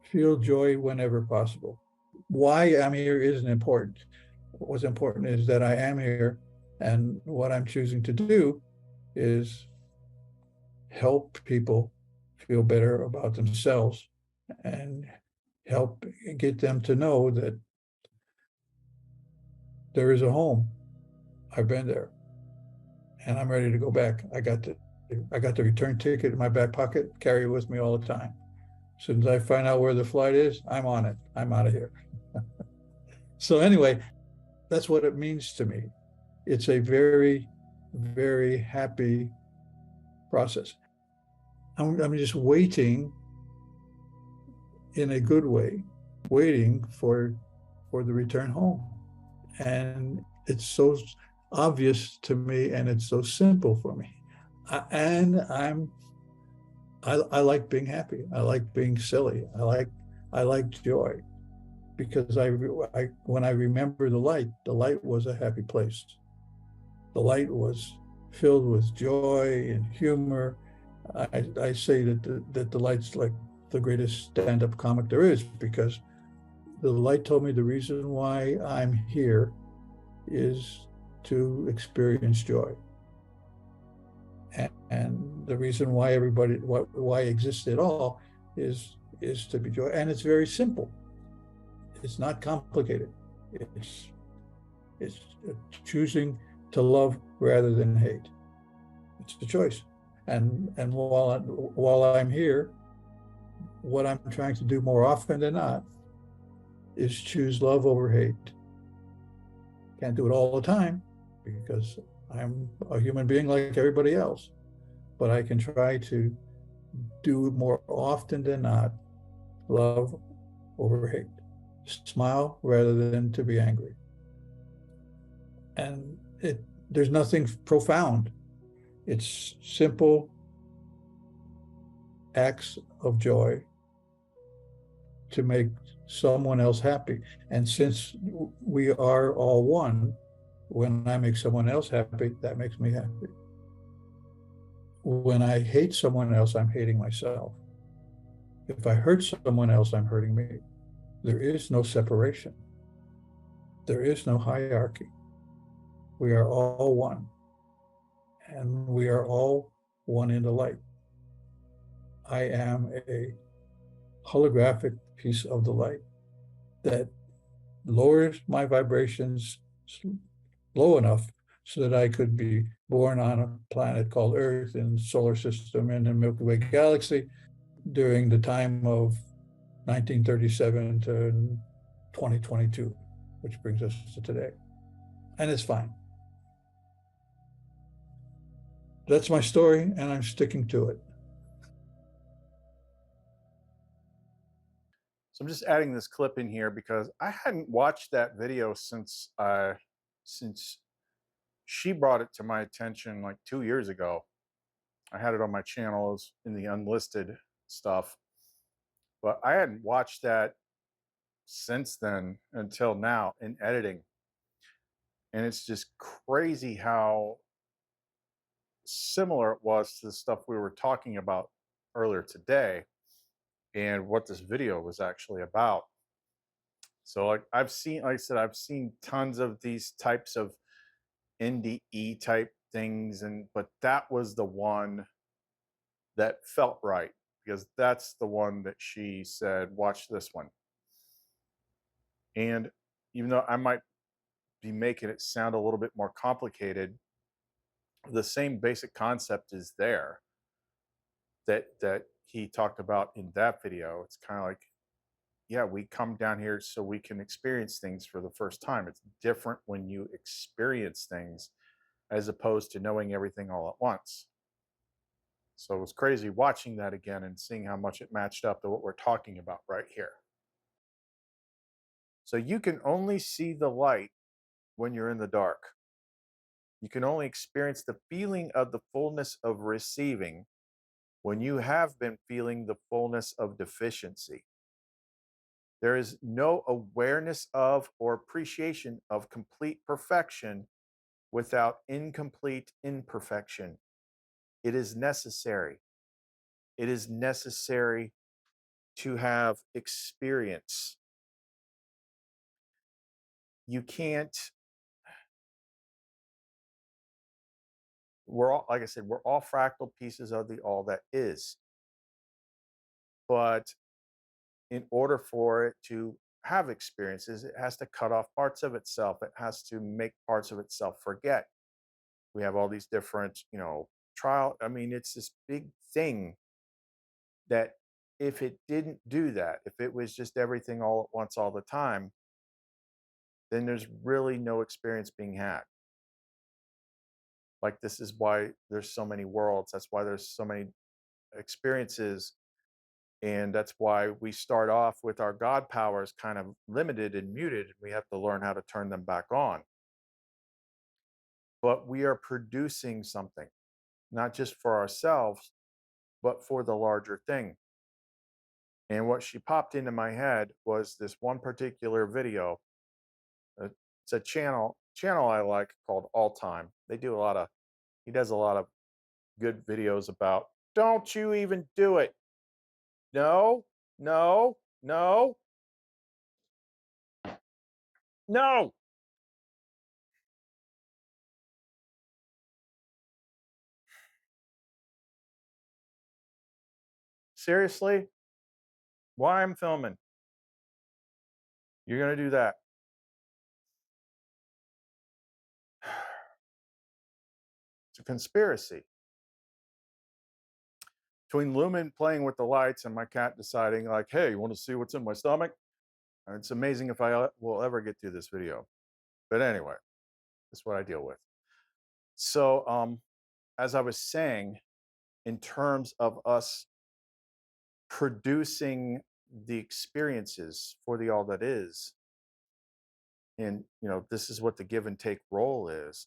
[SPEAKER 2] feel joy whenever possible. Why I'm here isn't important. What's important is that I am here, and what I'm choosing to do is help people feel better about themselves and help get them to know that there is a home. I've been there and I'm ready to go back. I got the return ticket in my back pocket, carry it with me all the time. As soon as I find out where the flight is, I'm on it. I'm out of here. So anyway, that's what it means to me. It's a very, very happy process. I'm just waiting in a good way, waiting for the return home. And it's so obvious to me and it's so simple for me. And I like being happy. I like being silly. I like joy because I when I remember the light was a happy place. The light was filled with joy and humor. I say that the light's like the greatest stand-up comic there is because the light told me the reason why I'm here is to experience joy. And the reason why why exists at all is to be joy. And it's very simple. It's not complicated. It's it's choosing to love rather than hate. It's a choice. And while I'm here, what I'm trying to do more often than not is choose love over hate. Can't do it all the time because I'm a human being like everybody else, but I can try to do more often than not love over hate, smile rather than to be angry. And there's nothing profound. It's simple acts of joy to make someone else happy. And since we are all one, when I make someone else happy, that makes me happy. When I hate someone else, I'm hating myself. If I hurt someone else, I'm hurting me. There is no separation. There is no hierarchy. We are all one. And we are all one in the light. I am a holographic piece of the light that lowers my vibrations low enough so that I could be born on a planet called Earth in the solar system in the Milky Way galaxy during the time of 1937 to 2022, which brings us to today. And it's fine. That's my story, and I'm sticking to it.
[SPEAKER 1] So I'm just adding this clip in here because I hadn't watched that video since she brought it to my attention like 2 years ago. I had it on my channels in the unlisted stuff, but I hadn't watched that since then until now in editing. And it's just crazy how similar it was to the stuff we were talking about earlier today and what this video was actually about. So like like I said, I've seen tons of these types of NDE type things, and but that was the one that felt right because that's the one that she said, watch this one. And even though I might be making it sound a little bit more complicated, the same basic concept is there that he talked about in that video. It's kind of like, yeah, we come down here so we can experience things for the first time. It's different when you experience things as opposed to knowing everything all at once. So it was crazy watching that again and seeing how much it matched up to what we're talking about right here. So you can only see the light when you're in the dark. You can only experience the feeling of the fullness of receiving when you have been feeling the fullness of deficiency. There is no awareness of or appreciation of complete perfection without incomplete imperfection. It is necessary. It is necessary to have experience. You can't, we're all, like I said, we're all fractal pieces of the all that is. But in order for it to have experiences, it has to cut off parts of itself. It has to make parts of itself forget. We have all these different, trial. I mean, it's this big thing that if it didn't do that, if it was just everything all at once all the time, then there's really no experience being had. Like, this is why there's so many worlds. That's why there's so many experiences. And that's why we start off with our God powers kind of limited and muted. We have to learn how to turn them back on. But we are producing something, not just for ourselves, but for the larger thing. And what she popped into my head was this one particular video. It's a channel I like called All Time. He does a lot of good videos about don't you even do it. No, no, no, no. Seriously? Why I'm filming? You're gonna do that. It's a conspiracy between Lumen playing with the lights and my cat deciding, like, hey, you want to see what's in my stomach? And it's amazing if I will ever get through this video. But anyway, that's what I deal with. So, as I was saying, in terms of us producing the experiences for the all that is, and this is what the give and take role is.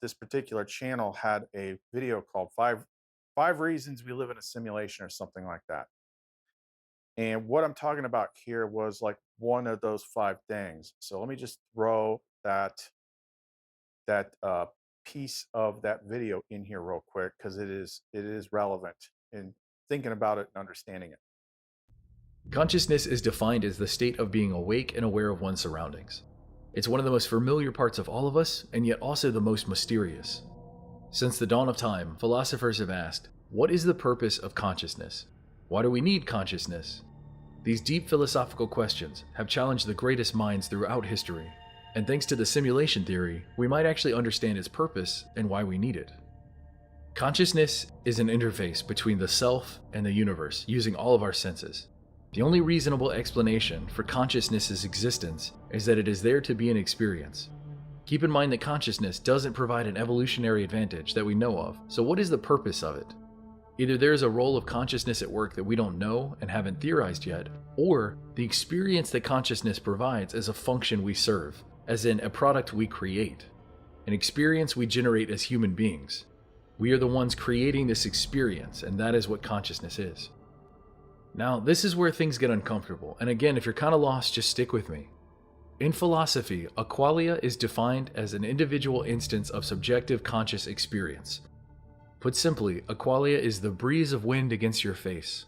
[SPEAKER 1] This particular channel had a video called five reasons we live in a simulation or something like that. And what I'm talking about here was like one of those five things. So let me just throw that piece of that video in here real quick because it is relevant in thinking about it and understanding it.
[SPEAKER 3] Consciousness is defined as the state of being awake and aware of one's surroundings. It's one of the most familiar parts of all of us, and yet also the most mysterious. Since the dawn of time, philosophers have asked, what is the purpose of consciousness? Why do we need consciousness? These deep philosophical questions have challenged the greatest minds throughout history, and thanks to the simulation theory, we might actually understand its purpose and why we need it. Consciousness is an interface between the self and the universe using all of our senses. The only reasonable explanation for consciousness's existence is that it is there to be an experience. Keep in mind that consciousness doesn't provide an evolutionary advantage that we know of, so what is the purpose of it? Either there is a role of consciousness at work that we don't know and haven't theorized yet, or the experience that consciousness provides is a function we serve, as in a product we create, an experience we generate as human beings. We are the ones creating this experience, and that is what consciousness is. Now, this is where things get uncomfortable, and again, if you're kind of lost, just stick with me. In philosophy, a qualia is defined as an individual instance of subjective conscious experience. Put simply, a qualia is the breeze of wind against your face,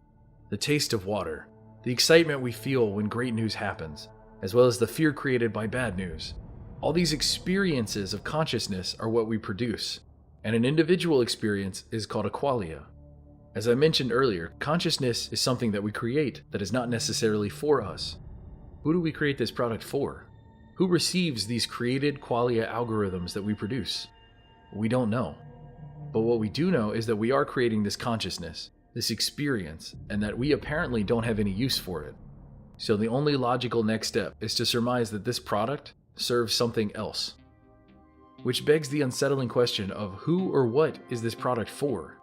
[SPEAKER 3] the taste of water, the excitement we feel when great news happens, as well as the fear created by bad news. All these experiences of consciousness are what we produce, and an individual experience is called a qualia. As I mentioned earlier, consciousness is something that we create that is not necessarily for us. Who do we create this product for? Who receives these created qualia algorithms that we produce? We don't know. But what we do know is that we are creating this consciousness, this experience, and that we apparently don't have any use for it. So the only logical next step is to surmise that this product serves something else. Which begs the unsettling question of who or what is this product for?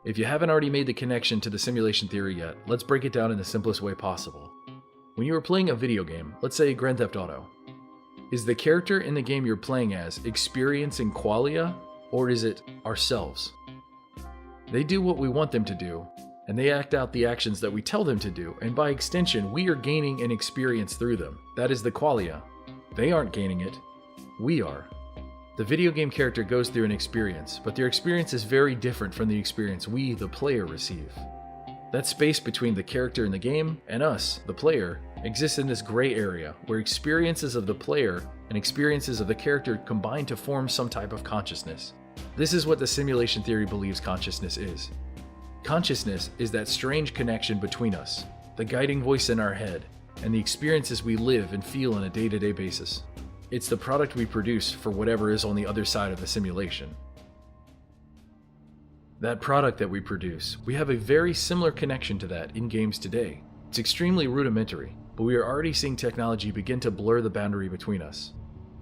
[SPEAKER 3] If you haven't already made the connection to the simulation theory yet, let's break it down in the simplest way possible. When you are playing a video game, let's say Grand Theft Auto, is the character in the game you're playing as experiencing qualia, or is it ourselves? They do what we want them to do, and they act out the actions that we tell them to do, and by extension, we are gaining an experience through them. That is the qualia. They aren't gaining it, we are. The video game character goes through an experience, but their experience is very different from the experience we, the player, receive. That space between the character in the game and us, the player, exists in this gray area where experiences of the player and experiences of the character combine to form some type of consciousness. This is what the simulation theory believes consciousness is. Consciousness is that strange connection between us, the guiding voice in our head, and the experiences we live and feel on a day-to-day basis. It's the product we produce for whatever is on the other side of the simulation. That product that we produce, we have a very similar connection to that in games today. It's extremely rudimentary, but we are already seeing technology begin to blur the boundary between us.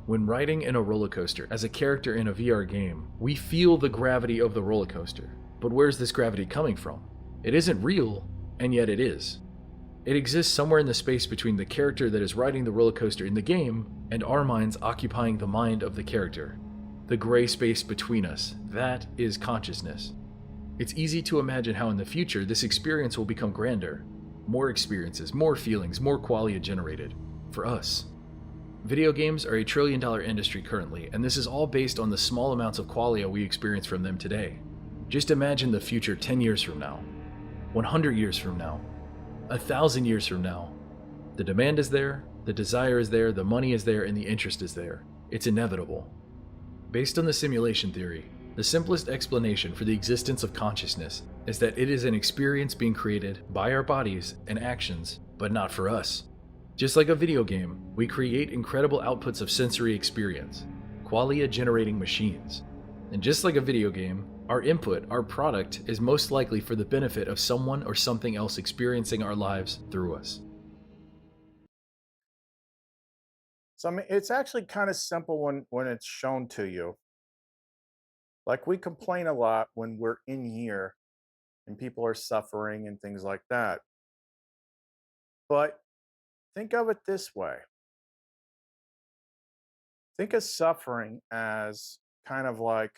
[SPEAKER 3] When riding in a roller coaster as a character in a VR game, we feel the gravity of the roller coaster. But where's this gravity coming from? It isn't real, and yet it is. It exists somewhere in the space between the character that is riding the roller coaster in the game and our minds occupying the mind of the character. The gray space between us, that is consciousness. It's easy to imagine how in the future this experience will become grander. More experiences, more feelings, more qualia generated. For us. Video games are a trillion-dollar industry currently, and this is all based on the small amounts of qualia we experience from them today. Just imagine the future 10 years from now, 100 years from now, 1,000 years from now. The demand is there, the desire is there, the money is there, and the interest is there. It's inevitable. Based on the simulation theory, the simplest explanation for the existence of consciousness is that it is an experience being created by our bodies and actions, but not for us. Just like a video game, we create incredible outputs of sensory experience, qualia generating machines. And just like a video game, our input, our product, is most likely for the benefit of someone or something else experiencing our lives through us.
[SPEAKER 1] So I mean, it's actually kind of simple when it's shown to you. Like we complain a lot when we're in here and people are suffering and things like that. But think of it this way. Think of suffering as kind of like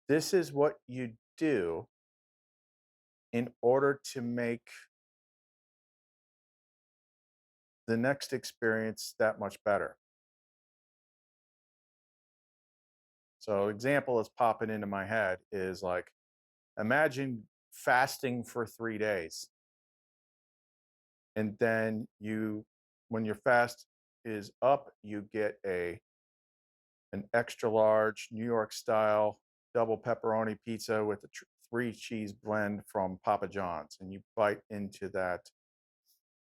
[SPEAKER 1] this is what you do in order to make the next experience that much better. So example is popping into my head is like imagine fasting for 3 days and then you when your fast is up you get an extra large New York style double pepperoni pizza with a 3 cheese blend from Papa John's and you bite into that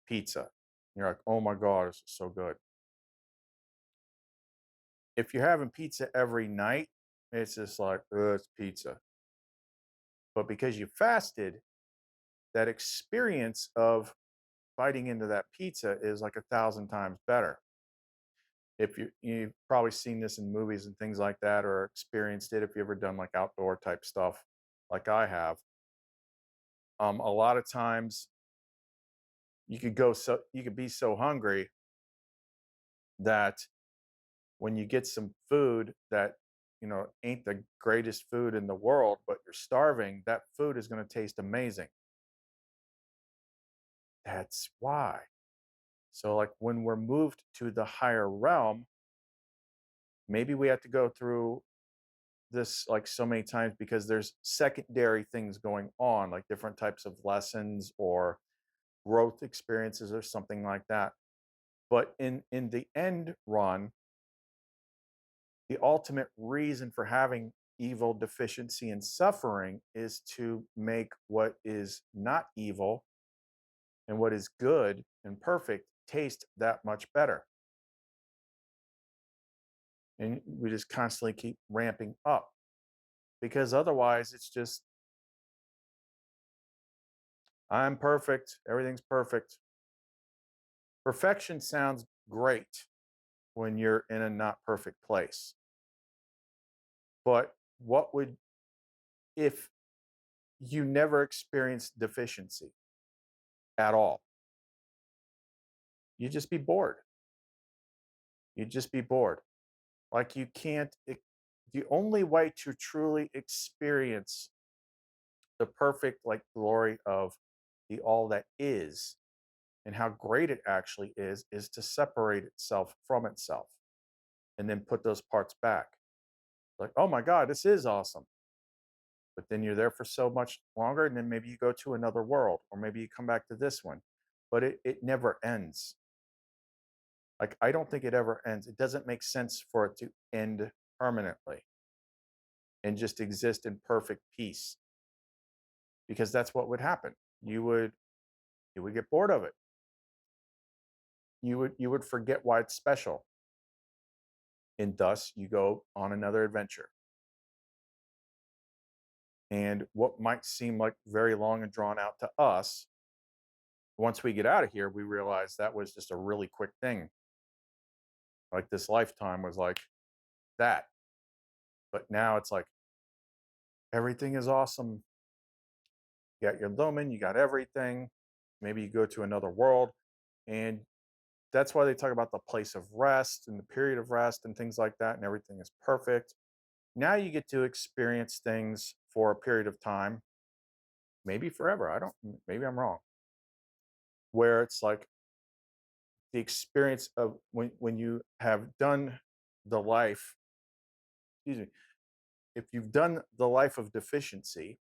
[SPEAKER 1] pizza. You're like, "Oh my god, this is so good." If you're having pizza every night, it's just like, "Ugh, it's pizza." But because you fasted, that experience of biting into that pizza is like 1,000 times better. If you've probably seen this in movies and things like that, or experienced it if you ever done like outdoor type stuff, like I have. A lot of times you could be so hungry that when you get some food that ain't the greatest food in the world, but you're starving, that food is going to taste amazing. That's why. So, like when we're moved to the higher realm, maybe we have to go through this like so many times because there's secondary things going on, like different types of lessons or growth experiences or something like that. But in the end run, the ultimate reason for having evil, deficiency, and suffering is to make what is not evil and what is good and perfect taste that much better. And we just constantly keep ramping up because otherwise it's just, I'm perfect, everything's perfect. Perfection sounds great when you're in a not perfect place. But what would, if you never experienced deficiency at all? You'd just be bored. You'd just be bored. Like you can't, the only way to truly experience the perfect like glory of the all that is and how great it actually is to separate itself from itself and then put those parts back. Like, oh my God, this is awesome. But then you're there for so much longer, and then maybe you go to another world, or maybe you come back to this one. But it never ends. Like, I don't think it ever ends. It doesn't make sense for it to end permanently and just exist in perfect peace, because that's what would happen. You would you would get bored of it. You would forget why it's special. And thus you go on another adventure. And what might seem like very long and drawn out to us, once we get out of here, we realize that was just a really quick thing. Like this lifetime was like that. But now it's like everything is awesome. You got your lumen, you got everything. Maybe you go to another world. And that's why they talk about the place of rest and the period of rest and things like that. And everything is perfect. Now you get to experience things for a period of time, maybe forever. I don't, maybe I'm wrong, where it's like the experience of when you have done the life, excuse me, if you've done the life of deficiency,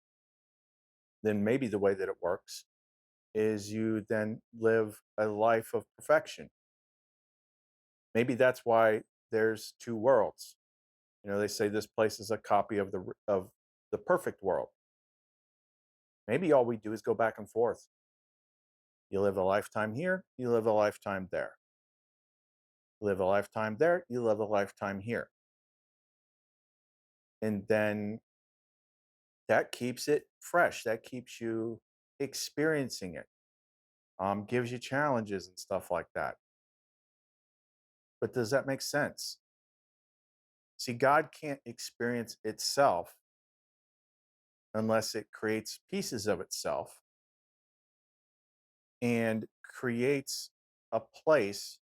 [SPEAKER 1] then maybe the way that it works is you then live a life of perfection. Maybe that's why there's two worlds. You know, they say this place is a copy of the perfect world. Maybe all we do is go back and forth. You live a lifetime here, you live a lifetime there. You live a lifetime there, you live a lifetime here. And then that keeps it fresh. That keeps you experiencing it. Gives you challenges and stuff like that. But does that make sense? See, God can't experience itself unless it creates pieces of itself and creates a place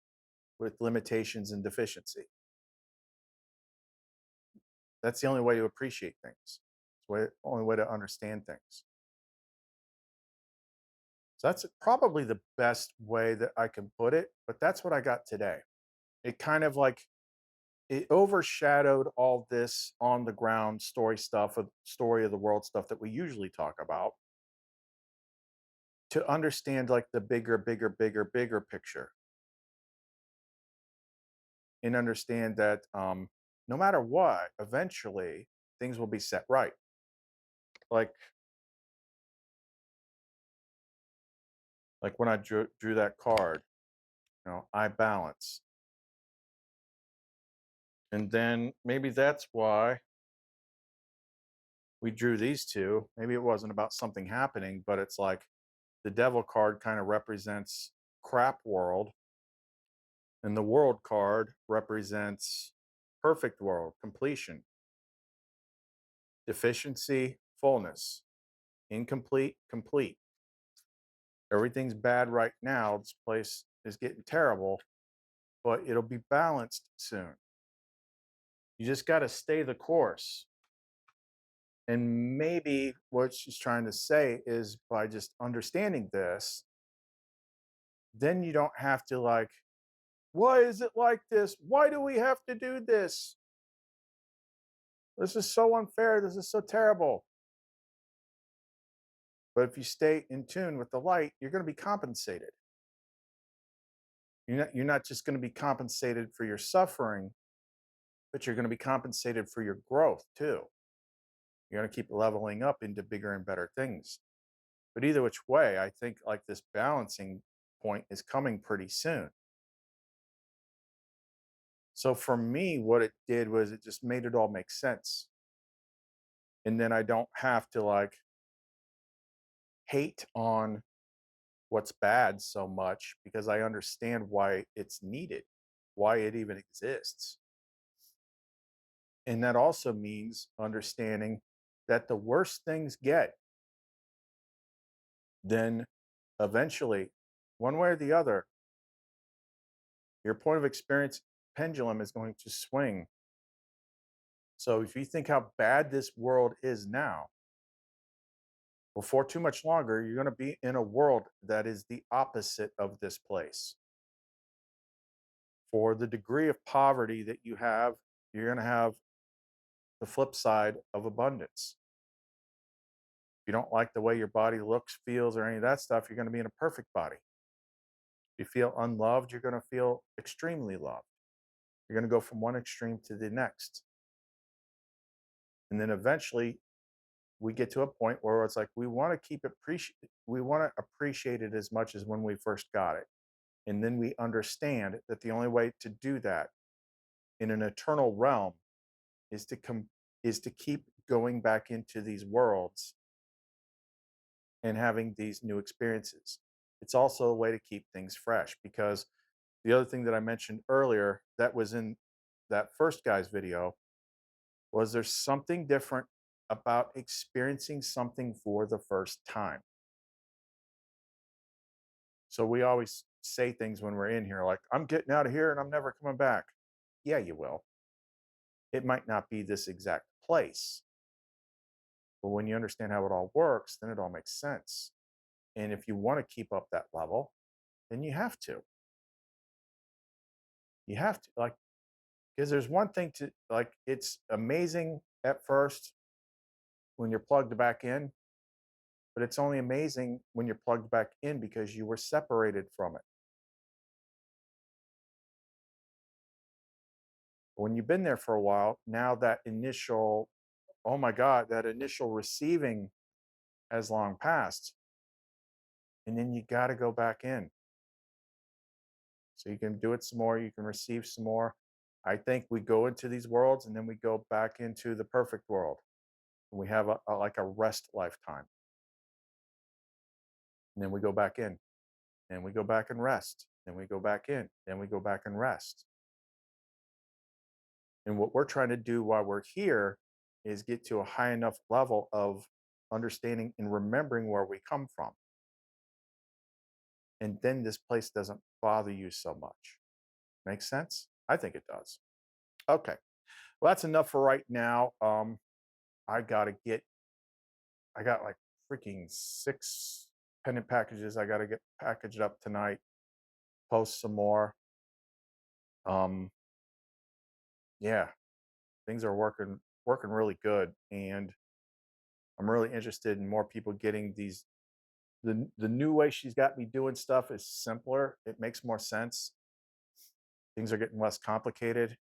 [SPEAKER 1] with limitations and deficiency. That's the only way to appreciate things. It's the only way to understand things. So that's probably the best way that I can put it. But that's what I got today. It kind of like it overshadowed all this on the ground story stuff, of story of the world stuff that we usually talk about, to understand like the bigger picture, and understand that no matter what, eventually things will be set right. Like when I drew that card, I balance, and then maybe that's why we drew these two. Maybe it wasn't about something happening, but it's like the devil card kind of represents crap world, and the world card represents perfect world, completion, deficiency, fullness, incomplete, complete. Everything's bad right now. This place is getting terrible, but it'll be balanced soon. You just got to stay the course. And maybe what she's trying to say is by just understanding this, then you don't have to like, why is it like this? Why do we have to do this? This is so unfair. This is so terrible. But if you stay in tune with the light, you're going to be compensated. You're not just going to be compensated for your suffering, but you're going to be compensated for your growth too. You're going to keep leveling up into bigger and better things. But either which way, I think like this balancing point is coming pretty soon. So for me, what it did was it just made it all make sense. And then I don't have to like hate on what's bad so much, because I understand why it's needed, why it even exists. And that also means understanding that the worse things get, then eventually, one way or the other, your point of experience pendulum is going to swing. So if you think how bad this world is now, Before too much longer, you're going to be in a world that is the opposite of this place. For the degree of poverty that you have, you're going to have the flip side of abundance. If you don't like the way your body looks, feels, or any of that stuff, you're going to be in a perfect body. If you feel unloved, you're going to feel extremely loved. You're going to go from one extreme to the next. And then eventually we get to a point where it's like we want to appreciate it as much as when we first got it. And then we understand that the only way to do that in an eternal realm is to keep going back into these worlds and having these new experiences. It's also a way to keep things fresh, because the other thing that I mentioned earlier that was in that first guy's video was there's something different about experiencing something for the first time. So we always say things when we're in here like, I'm getting out of here and I'm never coming back. Yeah, you will. It might not be this exact place, but when you understand how it all works, then it all makes sense. And if you want to keep up that level, then you have to. You have to, like, because there's one thing to like, it's amazing at first when you're plugged back in, but it's only amazing when you're plugged back in because you were separated from it. When you've been there for a while, now that initial, oh my God, that initial receiving has long passed. And then you got to go back in. So you can do it some more, you can receive some more. I think we go into these worlds and then we go back into the perfect world. And we have like a rest lifetime. And then we go back in. And we go back and rest. Then we go back in. Then we go back and rest. And what we're trying to do while we're here is get to a high enough level of understanding and remembering where we come from. And then this place doesn't bother you so much. Make sense? I think it does. Okay. Well, that's enough for right now. I gotta get. I got like freaking 6 pendant packages. I gotta get packaged up tonight. Post some more. Um, yeah, things are working really good, and I'm really interested in more people getting these. The new way she's got me doing stuff is simpler. It makes more sense. Things are getting less complicated.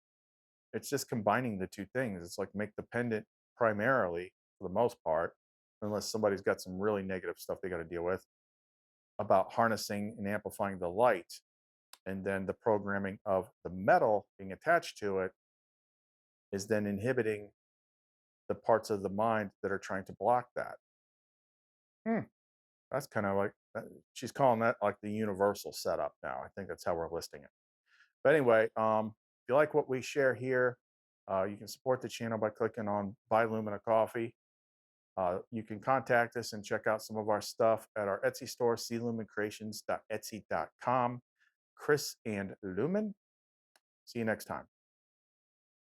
[SPEAKER 1] It's just combining the two things. It's like make the pendant primarily, for the most part, unless somebody's got some really negative stuff they got to deal with, about harnessing and amplifying the light. And then the programming of the metal being attached to it is then inhibiting the parts of the mind that are trying to block that. Hmm, that's kind of like, she's calling that like the universal setup now. I think that's how we're listing it. But anyway, if you like what we share here, you can support the channel by clicking on Buy Lumina Coffee. You can contact us and check out some of our stuff at our Etsy store, clumencreations.etsy.com. Chris and Lumen. See you next time.